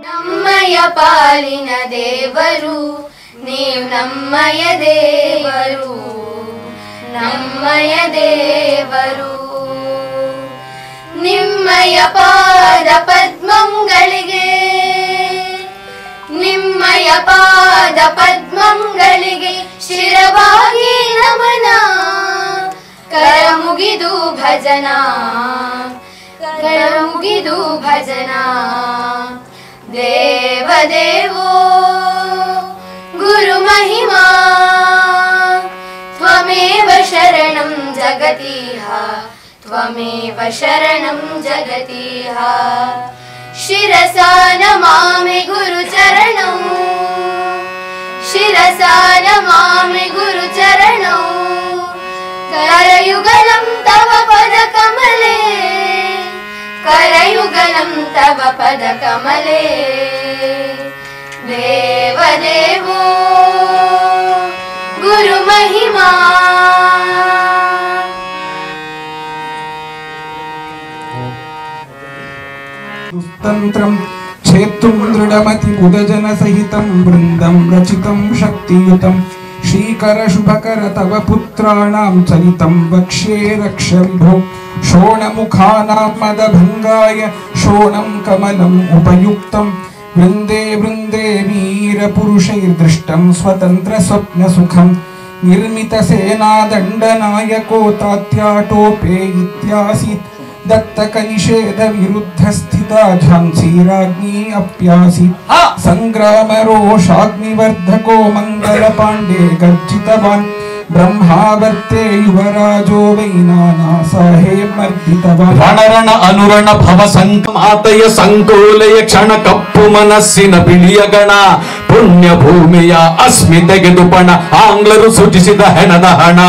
ನಮ್ಮಯ ಪಾಲಿನ ದೇವರು ನೀವು ನಮ್ಮಯ ದೇವರು ನಮ್ಮಯ ದೇವರು ನಿಮ್ಮಯ ಪಾದ ಪದ್ಮಂಗಳಿಗೆ ನಿಮ್ಮಯ ಪಾದ ಪದ್ಮಂಗಳಿಗೆ ಶಿರವಾಗಿ ನಮನ ಕರ ಮುಗಿದು ಭಜನಾ ಕರ ಮುಗಿದು ಭಜನಾ ದೇವದೇವೋ ಗುರು ಮಹಿಮಾ ತ್ವಮೇವ ಶರಣಂ ಜಗತಿಹ ತ್ವಮೇವ ಶರಣಂ ಜಗತಿಹ ಶಿರಸಾ ನಮಾಮಿ ಗುರು ಚರಣಂ ಶಿರಸಾ ನಮಾಮಿ ಗುರು ಚರಣಂ ಕರಯುಗಲಂ ತವ ಪದ ಕಮಲೆ करयुगलं तव पद कमले देवदेवो गुरु महिमा दुस्तंत्रं क्षेत्तुं दृढमति बुधजन सहितं वृन्दं रचितं शक्तियुतं श्रीकर शुभकर तव पुत्राणां चरितं वक्ष्ये रक्ष विभो शोणमुखानां मदभङ्गाय शोणं कमलम् उपयुक्तं वृन्दे वृन्दे वीरपुरुषैर्दृष्टं स्वतन्त्र स्वप्नसुखं निर्मितसेनादण्डनायको तात्याटोपे इत्यासीत् दत्तकनिषेधविरुद्धस्थिता झान्सी राज्ञी अप्यासीत् सङ्ग्रामरोषाग्निवर्धको मङ्गलपाण्डे गर्जितवान् ब्रह्मावर्ते युवराजो वै नाना साहेब मर्दितवान् ರಣರಣ ಅನುರಣ ಭವ ಸಂಕಮಾತಯ ಸಂಕೋಲೆಯ ಕ್ಷಣ ಕಪ್ಪು ಮನಸ್ಸಿನ ಬಿಳಿಯ ಗಣ ಪುಣ್ಯ ಭೂಮಿಯ ಅಸ್ಮಿತೆಗೆದು ಪಣ ಆಂಗ್ಲರು ಸೂಚಿಸಿದ ಹೆಣದ ಹಣ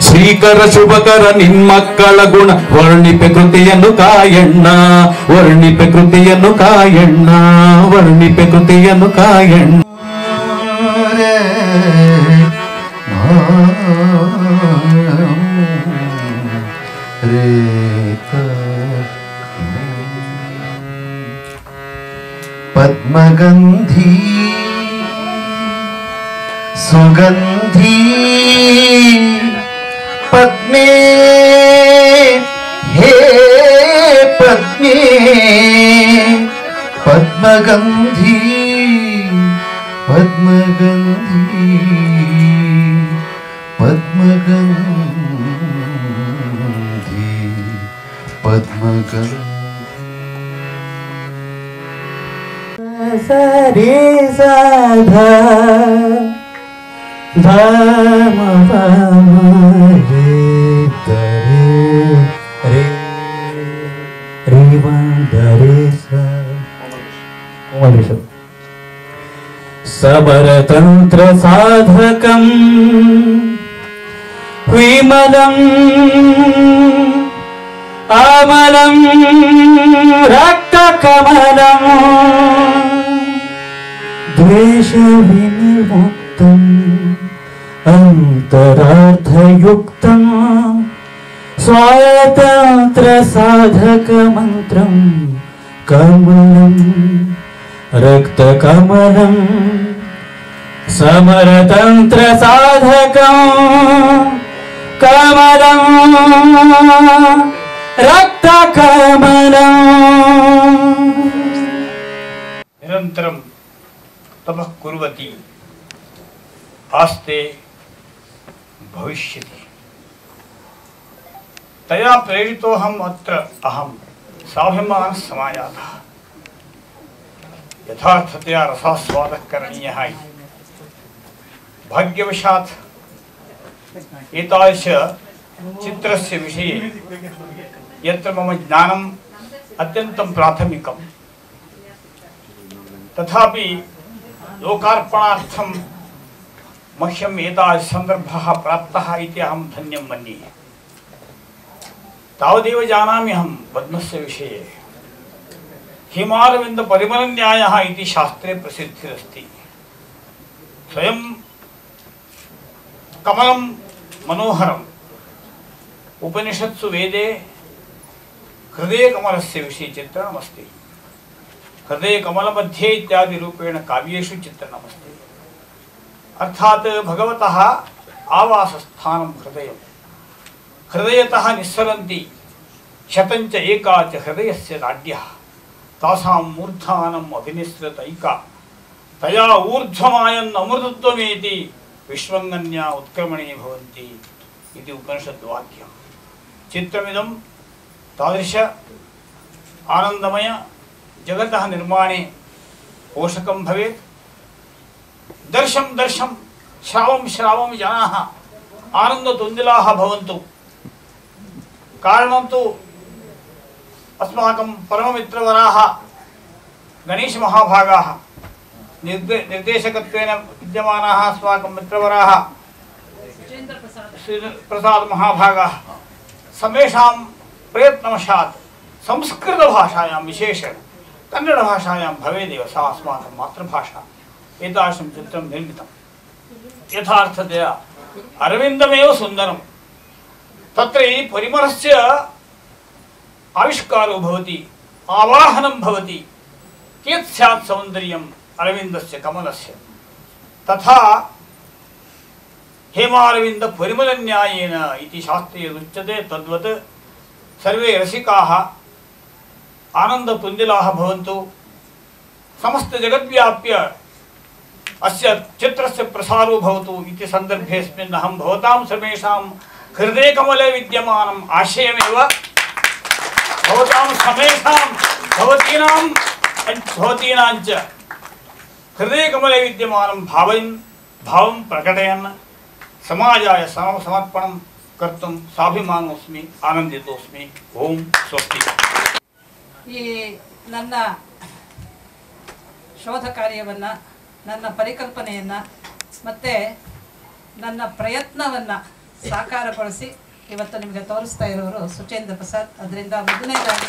ಶ್ರೀಕರ ಶುಭಕರ ನಿಮ್ಮಕ್ಕಳ ಗುಣ ವರ್ಣಿಪೆ ಕೃತಿಯನ್ನು ಕಾಯಣ್ಣ ವರ್ಣಿಪೆ ಕೃತಿಯನ್ನು ಕಾಯಣ್ಣ ವರ್ಣಿಪೆ ಕೃತಿಯನ್ನು ಕಾಯಣ್ಣ पद्मगंधी सुगंधी पद्मे हे पद्मे पद्मगंधी पद्मगंधी पद्मगंधी पद्मगंधी सरे साधा धाम धाम रे तरे रे रे वंदरे सा सबरतंत्र साधकं विमलं अमलं रक्तकमलं द्वेष विनिर्मुक्तम् अंतरार्थयुक्तं स्वातंत्र साधक मंत्रं कमलं रक्तकमलं समरतंत्र साधकं कमलं रक्तकमलं निरंतरं तपः कुर्वती आस्ते भविष्यति तया प्रेरितोऽहम् अत्र अहं स्वाभिमानः समायातः यथार्थतया रसास्वादः करणीयः इति भाग्यवशात् एतादृश चित्रस्य विषये यत्र मम ज्ञानम् अत्यन्तं प्राथमिकं तथापि लोकार्पणार्थं मह्यम् एतादृश सन्दर्भः प्राप्तः इति अहं धन्यं मन्ये। तावदेव जानामि अहं पद्मस्य विषये हिमारविन्द परिमलन्यायः इति शास्त्रे प्रसिद्धिरस्ति। स्वयं कमलं मनोहरम् उपनिषत्सु वेदे हृदय कमलस्य विषये चित्रणमस्ति। हृदय कमल मध्ये इत्यादि रूपेण काव्येषु चित्रणमस्ति। अर्थात् भगवतः आवासस्थानं हृदयं। हृदयतः निस्सरन्ति शतञ्च एका च हृदयस्य नाड्यः तासां मूर्धानम् अभिनिसृतैका तया ऊर्ध्वमायन् अमृतत्वमेति विश्वङ्गन्या उत्क्रमणे भवन्ति इति उपनिषद्वाक्यं। चित्रमिदं तादृश आनन्दमय जगतः निर्माणे पोषकं भवेत्। दर्शं दर्शं श्रावं श्रावं जनाः आनन्दतुन्दिलाः भवन्तु। कारणं तु अस्माकं परममित्रवराः गणेशमहाभागाः निर्देशकत्वेन विद्यमानाः अस्माकं मित्रवराः प्रसादमहाभागाः समेषां प्रयत्नवशात् संस्कृतभाषायां विशेषेण कन्नडभाषायां भवेदेव सा अस्माकं मातृभाषा एतादृशं चित्रं निर्मितं। यथार्थतया अरविन्दमेव सुन्दरं तत्र परिमलस्य आविष्कारो भवति आवाहनं भवति कियत् स्यात् सौन्दर्यम् अरविन्दस्य कमलस्य तथा हेमारविन्द परिमलन्यायेन इति शास्त्रे यदुच्यते तद्वत् सर्वे रसिकाः आनन्दतुन्दिलाः भवन्तु। समस्तजगद्व्याप्य अस्य चित्रस्य प्रसारो भवतु इति सन्दर्भेऽस्मिन् अहं भवतां सर्वेषां हृदयकमले विद्यमानम् आशयमेव भवतां समेषां भवतीनां च हृदयकमले विद्यमानं भावं प्रकटयन् समाजाय समर्पणं कर्तुं स्वाभिमानोऽस्मि आनन्दितोऽस्मि। ओम स्वस्ति। ಈ ನನ್ನ ಶೋಧ ಕಾರ್ಯವನ್ನು ನನ್ನ ಪರಿಕಲ್ಪನೆಯನ್ನು ಮತ್ತು ನನ್ನ ಪ್ರಯತ್ನವನ್ನು ಸಾಕಾರಗೊಳಿಸಿ ಇವತ್ತು ನಿಮಗೆ ತೋರಿಸ್ತಾ ಇರೋರು ಸುಚೇಂದ್ರ ಪ್ರಸಾದ್. ಅದರಿಂದ ಮೊದಲನೇದಾಗಿ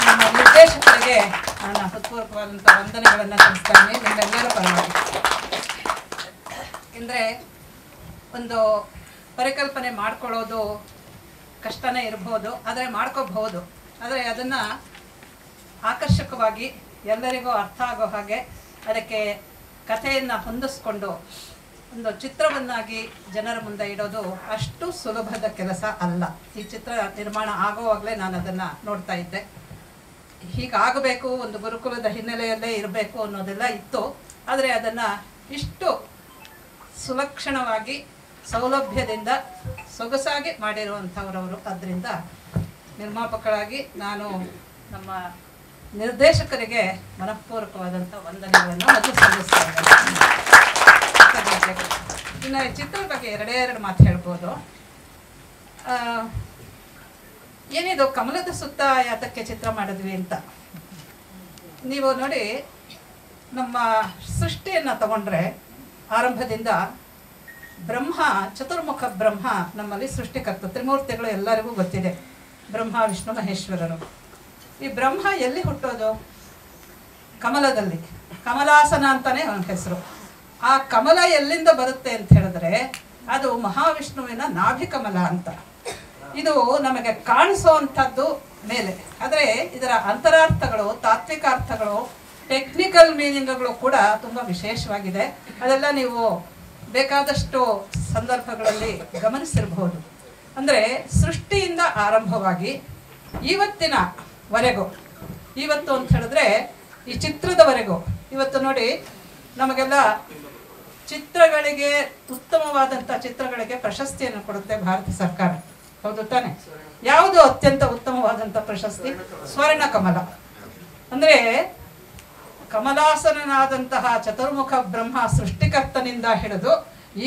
ನಮ್ಮ ನಿರ್ದೇಶಕರಿಗೆ ನನ್ನ ಹೃತ್ಪೂರ್ವಕವಾದಂಥ ವಂದನೆಗಳನ್ನು ತಿಳಿಸ್ತಾ ಇದ್ದೀನಿ ನಿಮ್ಮೆಲ್ಲರ ಪರವಾಗಿ. ಅಂದರೆ ಒಂದು ಪರಿಕಲ್ಪನೆ ಮಾಡ್ಕೊಳ್ಳೋದು ಕಷ್ಟನೇ ಇರ್ಬೋದು, ಆದರೆ ಮಾಡ್ಕೋಬಹುದು. ಆದರೆ ಅದನ್ನು ಆಕರ್ಷಕವಾಗಿ ಎಲ್ಲರಿಗೂ ಅರ್ಥ ಆಗೋ ಹಾಗೆ ಅದಕ್ಕೆ ಕಥೆಯನ್ನು ಹೊಂದಿಸ್ಕೊಂಡು ಒಂದು ಚಿತ್ರವನ್ನಾಗಿ ಜನರ ಮುಂದೆ ಇಡೋದು ಅಷ್ಟು ಸುಲಭದ ಕೆಲಸ ಅಲ್ಲ. ಈ ಚಿತ್ರ ನಿರ್ಮಾಣ ಆಗೋವಾಗಲೇ ನಾನು ಅದನ್ನು ನೋಡ್ತಾ ಇದ್ದೆ. ಹೀಗಾಗಬೇಕು, ಒಂದು ಗುರುಕುಲದ ಹಿನ್ನೆಲೆಯಲ್ಲೇ ಇರಬೇಕು ಅನ್ನೋದೆಲ್ಲ ಇತ್ತು. ಆದರೆ ಅದನ್ನು ಇಷ್ಟು ಸುಲಕ್ಷಣವಾಗಿ ಸೌಲಭ್ಯದಿಂದ ಸೊಗಸಾಗಿ ಮಾಡಿರುವಂಥವರವರು. ಆದ್ದರಿಂದ ನಿರ್ಮಾಪಕರಾಗಿ ನಾನು ನಮ್ಮ ನಿರ್ದೇಶಕರಿಗೆ ಮನಃಪೂರ್ವಕವಾದಂಥ ವಂದನೆಗಳನ್ನು ಮೊದಲು ಸಲ್ಲಿಸ್ತಾ ಇದ್ದೇನೆ. ಇನ್ನು ಚಿತ್ರದ ಬಗ್ಗೆ ಎರಡು ಮಾತು ಹೇಳ್ಬೋದು. ಏನಿದು ಕಮಲದ ಸುತ್ತ ಯಾತಕ್ಕೆ ಚಿತ್ರ ಮಾಡಿದ್ವಿ ಅಂತ ನೀವು ನೋಡಿ, ನಮ್ಮ ಸೃಷ್ಟಿಯನ್ನು ತಗೊಂಡ್ರೆ ಆರಂಭದಿಂದ ಬ್ರಹ್ಮ, ಚತುರ್ಮುಖ ಬ್ರಹ್ಮ ನಮ್ಮಲ್ಲಿ ಸೃಷ್ಟಿಕರ್ತ. ತ್ರಿಮೂರ್ತಿಗಳು ಎಲ್ಲರಿಗೂ ಗೊತ್ತಿದೆ, ಬ್ರಹ್ಮ ವಿಷ್ಣು ಮಹೇಶ್ವರರು. ಈ ಬ್ರಹ್ಮ ಎಲ್ಲಿ ಹುಟ್ಟೋದು? ಕಮಲದಲ್ಲಿ. ಕಮಲಾಸನ ಅಂತಾನೆ ಅವನ ಹೆಸರು. ಆ ಕಮಲ ಎಲ್ಲಿಂದ ಬರುತ್ತೆ ಅಂತ ಹೇಳಿದ್ರೆ ಅದು ಮಹಾವಿಷ್ಣುವಿನ ನಾಭಿಕಮಲ ಅಂತ. ಇದು ನಮಗೆ ಕಾಣಿಸುವಂಥದ್ದು ಮೇಲೆ, ಆದರೆ ಇದರ ಅಂತರಾರ್ಥಗಳು, ತಾತ್ವಿಕ ಅರ್ಥಗಳು, ಟೆಕ್ನಿಕಲ್ ಮೀನಿಂಗ್ಗಳು ಕೂಡ ತುಂಬ ವಿಶೇಷವಾಗಿದೆ. ಅದೆಲ್ಲ ನೀವು ಬೇಕಾದಷ್ಟು ಸಂದರ್ಭಗಳಲ್ಲಿ ಗಮನಿಸಿರಬಹುದು. ಅಂದರೆ ಸೃಷ್ಟಿಯಿಂದ ಆರಂಭವಾಗಿ ಇವತ್ತಿನವರೆಗೂ, ಇವತ್ತು ಅಂತ ಹೇಳಿದ್ರೆ ಈ ಚಿತ್ರದವರೆಗೂ, ಇವತ್ತು ನೋಡಿ ನಮಗೆಲ್ಲ ಚಿತ್ರಗಳಿಗೆ, ಉತ್ತಮವಾದಂಥ ಚಿತ್ರಗಳಿಗೆ ಪ್ರಶಸ್ತಿಯನ್ನು ಕೊಡುತ್ತೆ ಭಾರತ ಸರ್ಕಾರ, ಹೌದು ತಾನೆ? ಯಾವುದು ಅತ್ಯಂತ ಉತ್ತಮವಾದಂಥ ಪ್ರಶಸ್ತಿ? ಸ್ವರ್ಣ ಕಮಲ. ಅಂದರೆ ಕಮಲಾಸನಾದಂತಹ ಚತುರ್ಮುಖ ಬ್ರಹ್ಮ ಸೃಷ್ಟಿಕರ್ತನಿಂದ ಹಿಡಿದು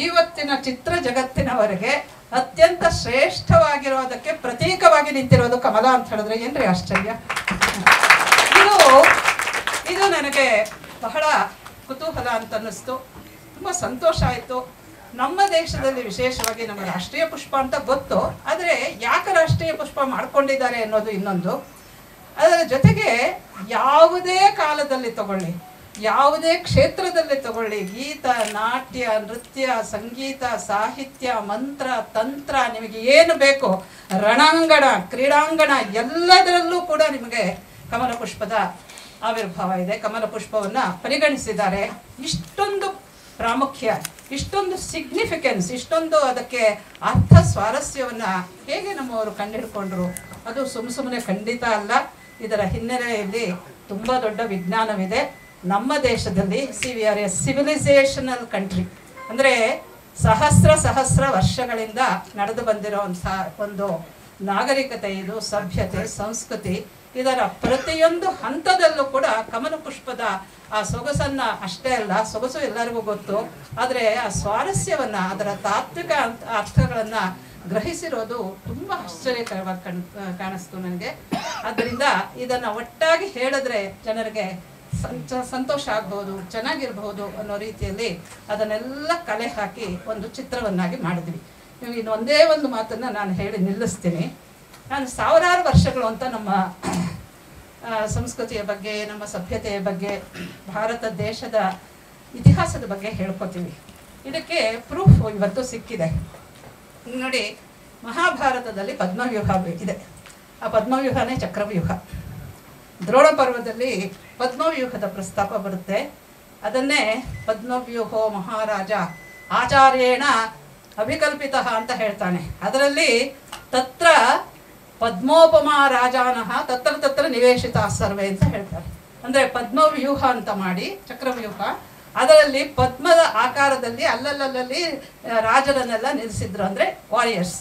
ಇವತ್ತಿನ ಚಿತ್ರ ಜಗತ್ತಿನವರೆಗೆ ಅತ್ಯಂತ ಶ್ರೇಷ್ಠವಾಗಿರೋದಕ್ಕೆ ಪ್ರತೀಕವಾಗಿ ನಿಂತಿರೋದು ಕಮಲ ಅಂತ ಹೇಳಿದ್ರೆ ಏನ್ರಿ ಆಶ್ಚರ್ಯ! ಇದು ನನಗೆ ಬಹಳ ಕುತೂಹಲ ಅಂತ ಅನ್ನಿಸ್ತು. ತುಂಬ ಸಂತೋಷ ಆಯಿತು. ನಮ್ಮ ದೇಶದಲ್ಲಿ ವಿಶೇಷವಾಗಿ ನಮ್ಮ ರಾಷ್ಟ್ರೀಯ ಪುಷ್ಪ ಅಂತ ಗೊತ್ತು, ಆದರೆ ಯಾಕೆ ರಾಷ್ಟ್ರೀಯ ಪುಷ್ಪ ಮಾಡ್ಕೊಂಡಿದ್ದಾರೆ ಅನ್ನೋದು ಇನ್ನೊಂದು. ಅದರ ಜೊತೆಗೆ ಯಾವುದೇ ಕಾಲದಲ್ಲಿ ತಗೊಳ್ಳಿ, ಯಾವುದೇ ಕ್ಷೇತ್ರದಲ್ಲಿ ತಗೊಳ್ಳಿ, ಗೀತ, ನಾಟ್ಯ, ನೃತ್ಯ, ಸಂಗೀತ, ಸಾಹಿತ್ಯ, ಮಂತ್ರ, ತಂತ್ರ, ನಿಮಗೆ ಏನು ಬೇಕು, ರಣಾಂಗಣ, ಕ್ರೀಡಾಂಗಣ, ಎಲ್ಲದರಲ್ಲೂ ಕೂಡ ನಿಮಗೆ ಕಮಲ ಪುಷ್ಪದ ಆವಿರ್ಭಾವ ಇದೆ. ಕಮಲ ಪುಷ್ಪವನ್ನು ಪರಿಗಣಿಸಿದ್ದಾರೆ. ಇಷ್ಟೊಂದು ಪ್ರಾಮುಖ್ಯ, ಇಷ್ಟೊಂದು ಸಿಗ್ನಿಫಿಕೆನ್ಸ್, ಇಷ್ಟೊಂದು ಅದಕ್ಕೆ ಅರ್ಥ ಸ್ವಾರಸ್ಯವನ್ನು ಹೇಗೆ ನಮ್ಮವರು ಕಂಡುಹಿಡ್ಕೊಂಡ್ರು? ಅದು ಸುಮ್ಮನೆ ಖಂಡಿತ ಅಲ್ಲ. ಇದರ ಹಿನ್ನೆಲೆಯಲ್ಲಿ ತುಂಬ ದೊಡ್ಡ ವಿಜ್ಞಾನವಿದೆ. ನಮ್ಮ ದೇಶದಲ್ಲಿ we are A civilisational country. ಅಂದರೆ ಸಹಸ್ರ ವರ್ಷಗಳಿಂದ ನಡೆದು ಬಂದಿರುವಂಥ ಒಂದು ನಾಗರಿಕತೆ ಇದು, ಸಭ್ಯತೆ, ಸಂಸ್ಕೃತಿ. ಇದರ ಪ್ರತಿಯೊಂದು ಹಂತದಲ್ಲೂ ಕೂಡ ಕಮಲ ಪುಷ್ಪದ ಆ ಸೊಗಸನ್ನು ಅಷ್ಟೇ ಅಲ್ಲ, ಸೊಗಸು ಎಲ್ಲರಿಗೂ ಗೊತ್ತು, ಆದರೆ ಆ ಸ್ವಾರಸ್ಯವನ್ನು, ಅದರ ತಾತ್ವಿಕ ಅರ್ಥಗಳನ್ನು ಗ್ರಹಿಸಿರೋದು ತುಂಬ ಆಶ್ಚರ್ಯಕರವಾಗಿ ಕಾಣಿಸ್ತು ನನಗೆ. ಆದ್ದರಿಂದ ಇದನ್ನು ಒಟ್ಟಾಗಿ ಹೇಳಿದ್ರೆ ಜನರಿಗೆ ಸಂತೋಷ ಆಗ್ಬೋದು, ಚೆನ್ನಾಗಿರ್ಬೋದು ಅನ್ನೋ ರೀತಿಯಲ್ಲಿ ಅದನ್ನೆಲ್ಲ ಕಲೆ ಹಾಕಿ ಒಂದು ಚಿತ್ರವನ್ನಾಗಿ ಮಾಡಿದ್ವಿ. ನಿಮಗೆ ಇನ್ನೊಂದೇ ಒಂದು ಮಾತನ್ನು ನಾನು ಹೇಳಿ ನಿಲ್ಲಿಸ್ತೀನಿ. ನಾನು ಸಾವಿರಾರು ವರ್ಷಗಳು ಅಂತ ನಮ್ಮ ಸಂಸ್ಕೃತಿಯ ಬಗ್ಗೆ, ನಮ್ಮ ಸಭ್ಯತೆಯ ಬಗ್ಗೆ, ಭಾರತ ದೇಶದ ಇತಿಹಾಸದ ಬಗ್ಗೆ ಹೇಳ್ಕೊತೀವಿ. ಇದಕ್ಕೆ ಪ್ರೂಫ್ ಇವತ್ತು ಸಿಕ್ಕಿದೆ. ನೋಡಿ, ಮಹಾಭಾರತದಲ್ಲಿ ಪದ್ಮವ್ಯೂಹ ಇದೆ. ಆ ಪದ್ಮವ್ಯೂಹನೇ ಚಕ್ರವ್ಯೂಹ. ದ್ರೋಣ ಪರ್ವದಲ್ಲಿ ಪದ್ಮವ್ಯೂಹದ ಪ್ರಸ್ತಾಪ ಬರುತ್ತೆ. ಅದನ್ನೇ ಪದ್ಮವ್ಯೂಹೋ ಮಹಾರಾಜ ಆಚಾರ್ಯೇಣ ಅಭಿಕಲ್ಪಿತ ಅಂತ ಹೇಳ್ತಾನೆ. ಅದರಲ್ಲಿ ತತ್ರ ಪದ್ಮೋಪಮ ರಾಜಾನಃ ತತ್ರ ನಿವೇಶಿತ ಸರ್ವೆ ಅಂತ ಹೇಳ್ತಾರೆ. ಅಂದರೆ ಪದ್ಮವ್ಯೂಹ ಅಂತ ಮಾಡಿ, ಚಕ್ರವ್ಯೂಹ, ಅದರಲ್ಲಿ ಪದ್ಮದ ಆಕಾರದಲ್ಲಿ ಅಲ್ಲಲ್ಲಿ ರಾಜರನ್ನೆಲ್ಲ ನಿಲ್ಲಿಸಿದ್ರು, ಅಂದರೆ ವಾರಿಯರ್ಸ್.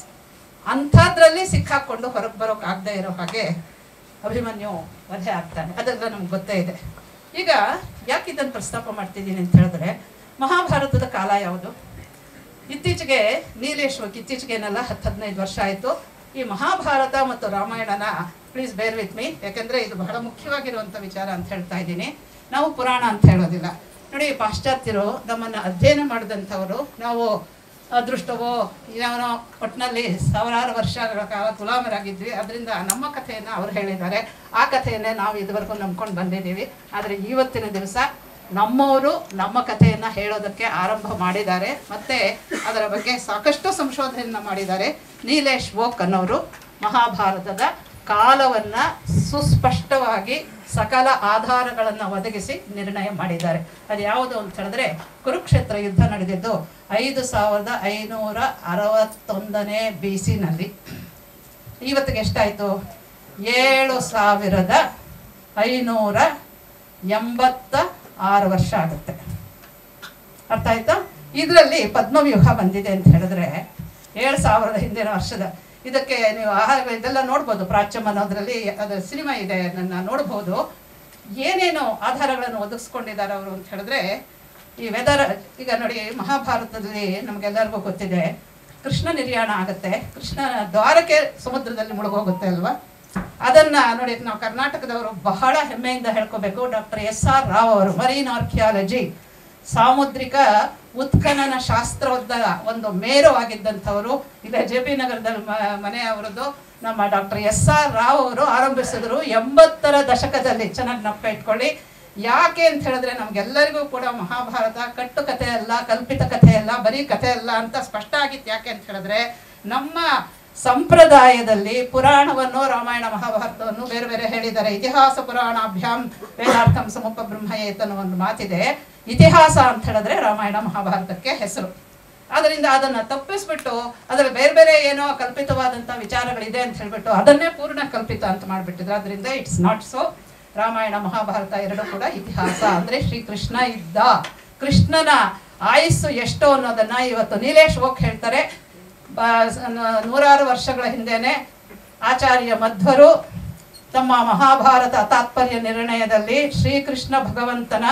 ಅಂಥದ್ರಲ್ಲಿ ಸಿಕ್ಕಾಕೊಂಡು ಹೊರಗೆ ಬರೋಕ್ಕಾಗದೇ ಇರೋ ಹಾಗೆ ಅಭಿಮನ್ಯು ವಧೆ ಆಗ್ತಾನೆ. ಅದೆಲ್ಲ ನಮ್ಗೆ ಗೊತ್ತೇ ಇದೆ. ಈಗ ಯಾಕೆ ಇದನ್ನು ಪ್ರಸ್ತಾಪ ಮಾಡ್ತಿದ್ದೀನಿ ಅಂತ ಹೇಳಿದ್ರೆ, ಮಹಾಭಾರತದ ಕಾಲ ಯಾವುದು? ಇತ್ತೀಚೆಗೆ ನೀಲೇಶ್ವರಕ್ಕೆ ಇತ್ತೀಚೆಗೇನೆಲ್ಲ 10-15 ವರ್ಷ ಆಯಿತು ಈ ಮಹಾಭಾರತ ಮತ್ತು ರಾಮಾಯಣನ. ಪ್ಲೀಸ್ ಬೇರ್ ವಿತ್ ಮೀ, ಯಾಕೆಂದರೆ ಇದು ಬಹಳ ಮುಖ್ಯವಾಗಿರುವಂಥ ವಿಚಾರ ಅಂತ ಹೇಳ್ತಾ ಇದ್ದೀನಿ. ನಾವು ಪುರಾಣ ಅಂತ ಹೇಳೋದಿಲ್ಲ. ನೋಡಿ, ಪಾಶ್ಚಾತ್ಯರು ನಮ್ಮನ್ನು ಅಧ್ಯಯನ ಮಾಡಿದಂಥವರು, ನಾವು ಅದೃಷ್ಟವೋ ಏನೋ ಒಟ್ಟಿನಲ್ಲಿ ಸಾವಿರಾರು ವರ್ಷಗಳ ಕಾಲ ಗುಲಾಮರಾಗಿದ್ವಿ. ಅದರಿಂದ ನಮ್ಮ ಕಥೆಯನ್ನು ಅವ್ರು ಹೇಳಿದ್ದಾರೆ. ಆ ಕಥೆಯನ್ನೇ ನಾವು ಇದುವರೆಗೂ ನಂಬ್ಕೊಂಡು ಬಂದಿದ್ದೀವಿ. ಆದರೆ ಇವತ್ತಿನ ದಿವಸ ನಮ್ಮವರು ನಮ್ಮ ಕಥೆಯನ್ನು ಹೇಳೋದಕ್ಕೆ ಆರಂಭ ಮಾಡಿದ್ದಾರೆ. ಮತ್ತು ಅದರ ಬಗ್ಗೆ ಸಾಕಷ್ಟು ಸಂಶೋಧನೆಯನ್ನು ಮಾಡಿದ್ದಾರೆ. ನೀಲೇಶ್ ವೋಕ್ ಅನ್ನೋರು ಮಹಾಭಾರತದ ಕಾಲವನ್ನು ಸುಸ್ಪಷ್ಟವಾಗಿ ಸಕಲ ಆಧಾರಗಳನ್ನು ಒದಗಿಸಿ ನಿರ್ಣಯ ಮಾಡಿದ್ದಾರೆ. ಅದು ಯಾವುದು ಅಂತ ಹೇಳಿದ್ರೆ, ಕುರುಕ್ಷೇತ್ರ ಯುದ್ಧ ನಡೆದಿದ್ದು 5561 BC-ನಲ್ಲಿ. ಇವತ್ತಿಗೆ ಎಷ್ಟಾಯಿತು? 7586 ವರ್ಷ ಆಗುತ್ತೆ. ಅರ್ಥ ಆಯ್ತಾ? ಇದರಲ್ಲಿ ಪದ್ಮವ್ಯೂಹ ಬಂದಿದೆ ಅಂತ ಹೇಳಿದ್ರೆ 7000 ಹಿಂದಿನ ವರ್ಷದ. ಇದಕ್ಕೆ ನೀವು ಇದೆಲ್ಲ ನೋಡ್ಬೋದು. ಪ್ರಾಚ್ಯಮ್ ಅನ್ನೋದ್ರಲ್ಲಿ ಅದರ ಸಿನಿಮಾ ಇದೆ, ನನ್ನ ನೋಡ್ಬೋದು. ಏನೇನು ಆಧಾರಗಳನ್ನು ಒದಗಿಸ್ಕೊಂಡಿದ್ದಾರೆ ಅವರು ಅಂತ ಹೇಳಿದ್ರೆ, ಈ ವೆದರ್. ಈಗ ನೋಡಿ, ಮಹಾಭಾರತದಲ್ಲಿ ನಮಗೆಲ್ಲರಿಗೂ ಗೊತ್ತಿದೆ, ಕೃಷ್ಣ ನಿರ್ಯಾಣ ಆಗುತ್ತೆ. ಕೃಷ್ಣ ದ್ವಾರಕೆ ಸಮುದ್ರದಲ್ಲಿ ಮುಳುಗೋಗುತ್ತೆ ಅಲ್ವಾ? ಅದನ್ನು ನೋಡಿ, ನಾವು ಕರ್ನಾಟಕದವರು ಬಹಳ ಹೆಮ್ಮೆಯಿಂದ ಹೇಳ್ಕೋಬೇಕು. ಡಾಕ್ಟರ್ SR ರಾವ್ ಅವರು, ಮರೀನ್ ಆರ್ಕಿಯಾಲಜಿ, ಸಾಮುದ್ರಿಕ ಉತ್ಖನನ ಶಾಸ್ತ್ರದ ಒಂದು ಮೇರು ಆಗಿದ್ದಂಥವರು. ಇಲ್ಲೇ JP ನಗರದಲ್ಲಿ ಮನೆ ಅವರದ್ದು. ನಮ್ಮ ಡಾಕ್ಟರ್ SR ರಾವ್ ಅವರು ಆರಂಭಿಸಿದ್ರು 80ರ ದಶಕದಲ್ಲಿ. ಚೆನ್ನಾಗಿ ನೆನಪು ಇಟ್ಕೊಳ್ಳಿ. ಯಾಕೆ ಅಂತ ಹೇಳಿದ್ರೆ, ನಮಗೆಲ್ಲರಿಗೂ ಕೂಡ ಮಹಾಭಾರತ ಕಟ್ಟು ಕಥೆ ಅಲ್ಲ, ಕಲ್ಪಿತ ಕಥೆ ಅಲ್ಲ, ಬರೀ ಕಥೆ ಅಲ್ಲ ಅಂತ ಸ್ಪಷ್ಟ ಆಗಿತ್ತು. ಯಾಕೆ ಅಂತ ಹೇಳಿದ್ರೆ, ನಮ್ಮ ಸಂಪ್ರದಾಯದಲ್ಲಿ ಪುರಾಣವನ್ನು, ರಾಮಾಯಣ ಮಹಾಭಾರತವನ್ನು ಬೇರೆ ಬೇರೆ ಹೇಳಿದ್ದಾರೆ. ಇತಿಹಾಸ ಪುರಾಣಾಭ್ಯಾಂ ವೇದಾರ್ಥಂ ಸಮುಪಬ್ರಹ್ಮಯೇತ್ ಅನ್ನೋ ಒಂದು ಮಾತಿದೆ. ಇತಿಹಾಸ ಅಂತ ಹೇಳಿದ್ರೆ ರಾಮಾಯಣ ಮಹಾಭಾರತಕ್ಕೆ ಹೆಸರು. ಆದ್ದರಿಂದ ಅದನ್ನು ತಪ್ಪಿಸ್ಬಿಟ್ಟು ಅದರಲ್ಲಿ ಬೇರೆ ಬೇರೆ ಏನೋ ಕಲ್ಪಿತವಾದಂಥ ವಿಚಾರಗಳಿದೆ ಅಂತ ಹೇಳ್ಬಿಟ್ಟು ಅದನ್ನೇ ಪೂರ್ಣ ಕಲ್ಪಿತ ಅಂತ ಮಾಡಿಬಿಟ್ಟಿದ್ರು. ಅದರಿಂದ it's not so. Ramayana Mahabharata ಎರಡೂ ಕೂಡ ಇತಿಹಾಸ. ಅಂದರೆ ಶ್ರೀಕೃಷ್ಣ ಇದ್ದ, ಕೃಷ್ಣನ ಆಯುಸ್ಸು ಎಷ್ಟು ಅನ್ನೋದನ್ನು ಇವತ್ತು ನೀಲೇಶ್ ವೋಕ್ ಹೇಳ್ತಾರೆ. 100 ವರ್ಷಗಳ ಹಿಂದೆನೆ ಆಚಾರ್ಯ ಮಧ್ವರು ತಮ್ಮ ಮಹಾಭಾರತ ತಾತ್ಪರ್ಯ ನಿರ್ಣಯದಲ್ಲಿ ಶ್ರೀಕೃಷ್ಣ ಭಗವಂತನ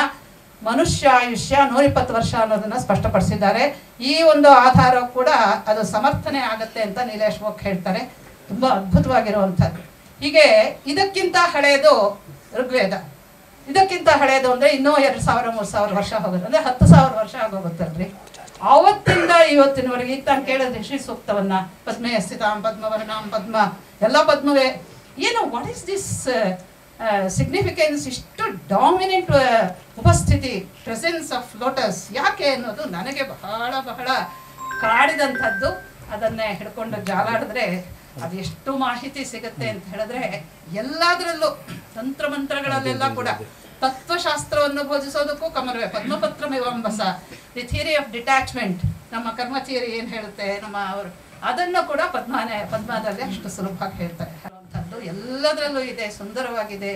ಮನುಷ್ಯಾಯುಷ್ಯ 120 ವರ್ಷ ಅನ್ನೋದನ್ನು ಸ್ಪಷ್ಟಪಡಿಸಿದ್ದಾರೆ. ಈ ಒಂದು ಆಧಾರ ಕೂಡ ಅದು ಸಮರ್ಥನೆ ಆಗುತ್ತೆ ಅಂತ ನೀಲೇಶ್ ವೋಕ್ ಹೇಳ್ತಾರೆ. ತುಂಬ ಅದ್ಭುತವಾಗಿರುವಂಥದ್ದು. ಹೀಗೆ ಇದಕ್ಕಿಂತ ಹಳೆಯದು ಋಗ್ವೇದ. ಇದಕ್ಕಿಂತ ಹಳೆಯದು ಅಂದರೆ ಇನ್ನೂ 2000-3000 ವರ್ಷ ಹೋಗುತ್ತೆ. ಅಂದರೆ 10,000 ವರ್ಷ ಆಗೋಗುತ್ತಲ್ರಿ. ಆವತ್ತಿಂದ ಇವತ್ತಿನವರೆಗೆ ಈಗ ತಾನು ಕೇಳಿದ್ರೆ ಶ್ರೀ ಸೂಕ್ತವನ್ನ, ಪದ್ಮೇ ಸ್ಥಿತಾಂ ಪದ್ಮವರ್ಣಾಂ ಪದ್ಮ, ಎಲ್ಲ ಪದ್ಮವೇ. ಏನು, ವಾಟ್ ಈಸ್ ದಿಸ್ ಸಿಗ್ನಿಫಿಕೆನ್ಸ್? ಇಷ್ಟು ಡಾಮಿನೆಂಟ್ ಉಪಸ್ಥಿತಿ, ಪ್ರೆಸೆನ್ಸ್ ಆಫ್ ಲೋಟಸ್ ಯಾಕೆ ಅನ್ನೋದು ನನಗೆ ಬಹಳ ಬಹಳ ಕಾಡಿದಂಥದ್ದು. ಅದನ್ನೇ ಹಿಡ್ಕೊಂಡು ಜಾಲಾಡಿದ್ರೆ ಅದೆಷ್ಟು ಮಾಹಿತಿ ಸಿಗುತ್ತೆ ಅಂತ ಹೇಳಿದ್ರೆ ಎಲ್ಲದರಲ್ಲೂ ತಂತ್ರಮಂತ್ರಗಳಲ್ಲೆಲ್ಲ ಕೂಡ ತತ್ವಶಾಸ್ತ್ರವನ್ನು ಬೋಧಿಸೋದಕ್ಕೂ ಕಮಲವೇ. ಪದ್ಮಪತ್ರಮೇವಂಬಸ, ದಿ ಥಿಯರಿ ಆಫ್ ಡಿಟ್ಯಾಚ್ಮೆಂಟ್, ನಮ್ಮ ಕರ್ಮ ಥಿಯರಿ ಏನು ಹೇಳುತ್ತೆ ನಮ್ಮ ಅವರು, ಅದನ್ನು ಕೂಡ ಪದ್ಮದಲ್ಲಿ ಅಷ್ಟು ಸುಲಭವಾಗಿ ಹೇಳ್ತಾರೆ. ಅನ್ನುವಂಥದ್ದು ಎಲ್ಲದರಲ್ಲೂ ಇದೆ, ಸುಂದರವಾಗಿದೆ,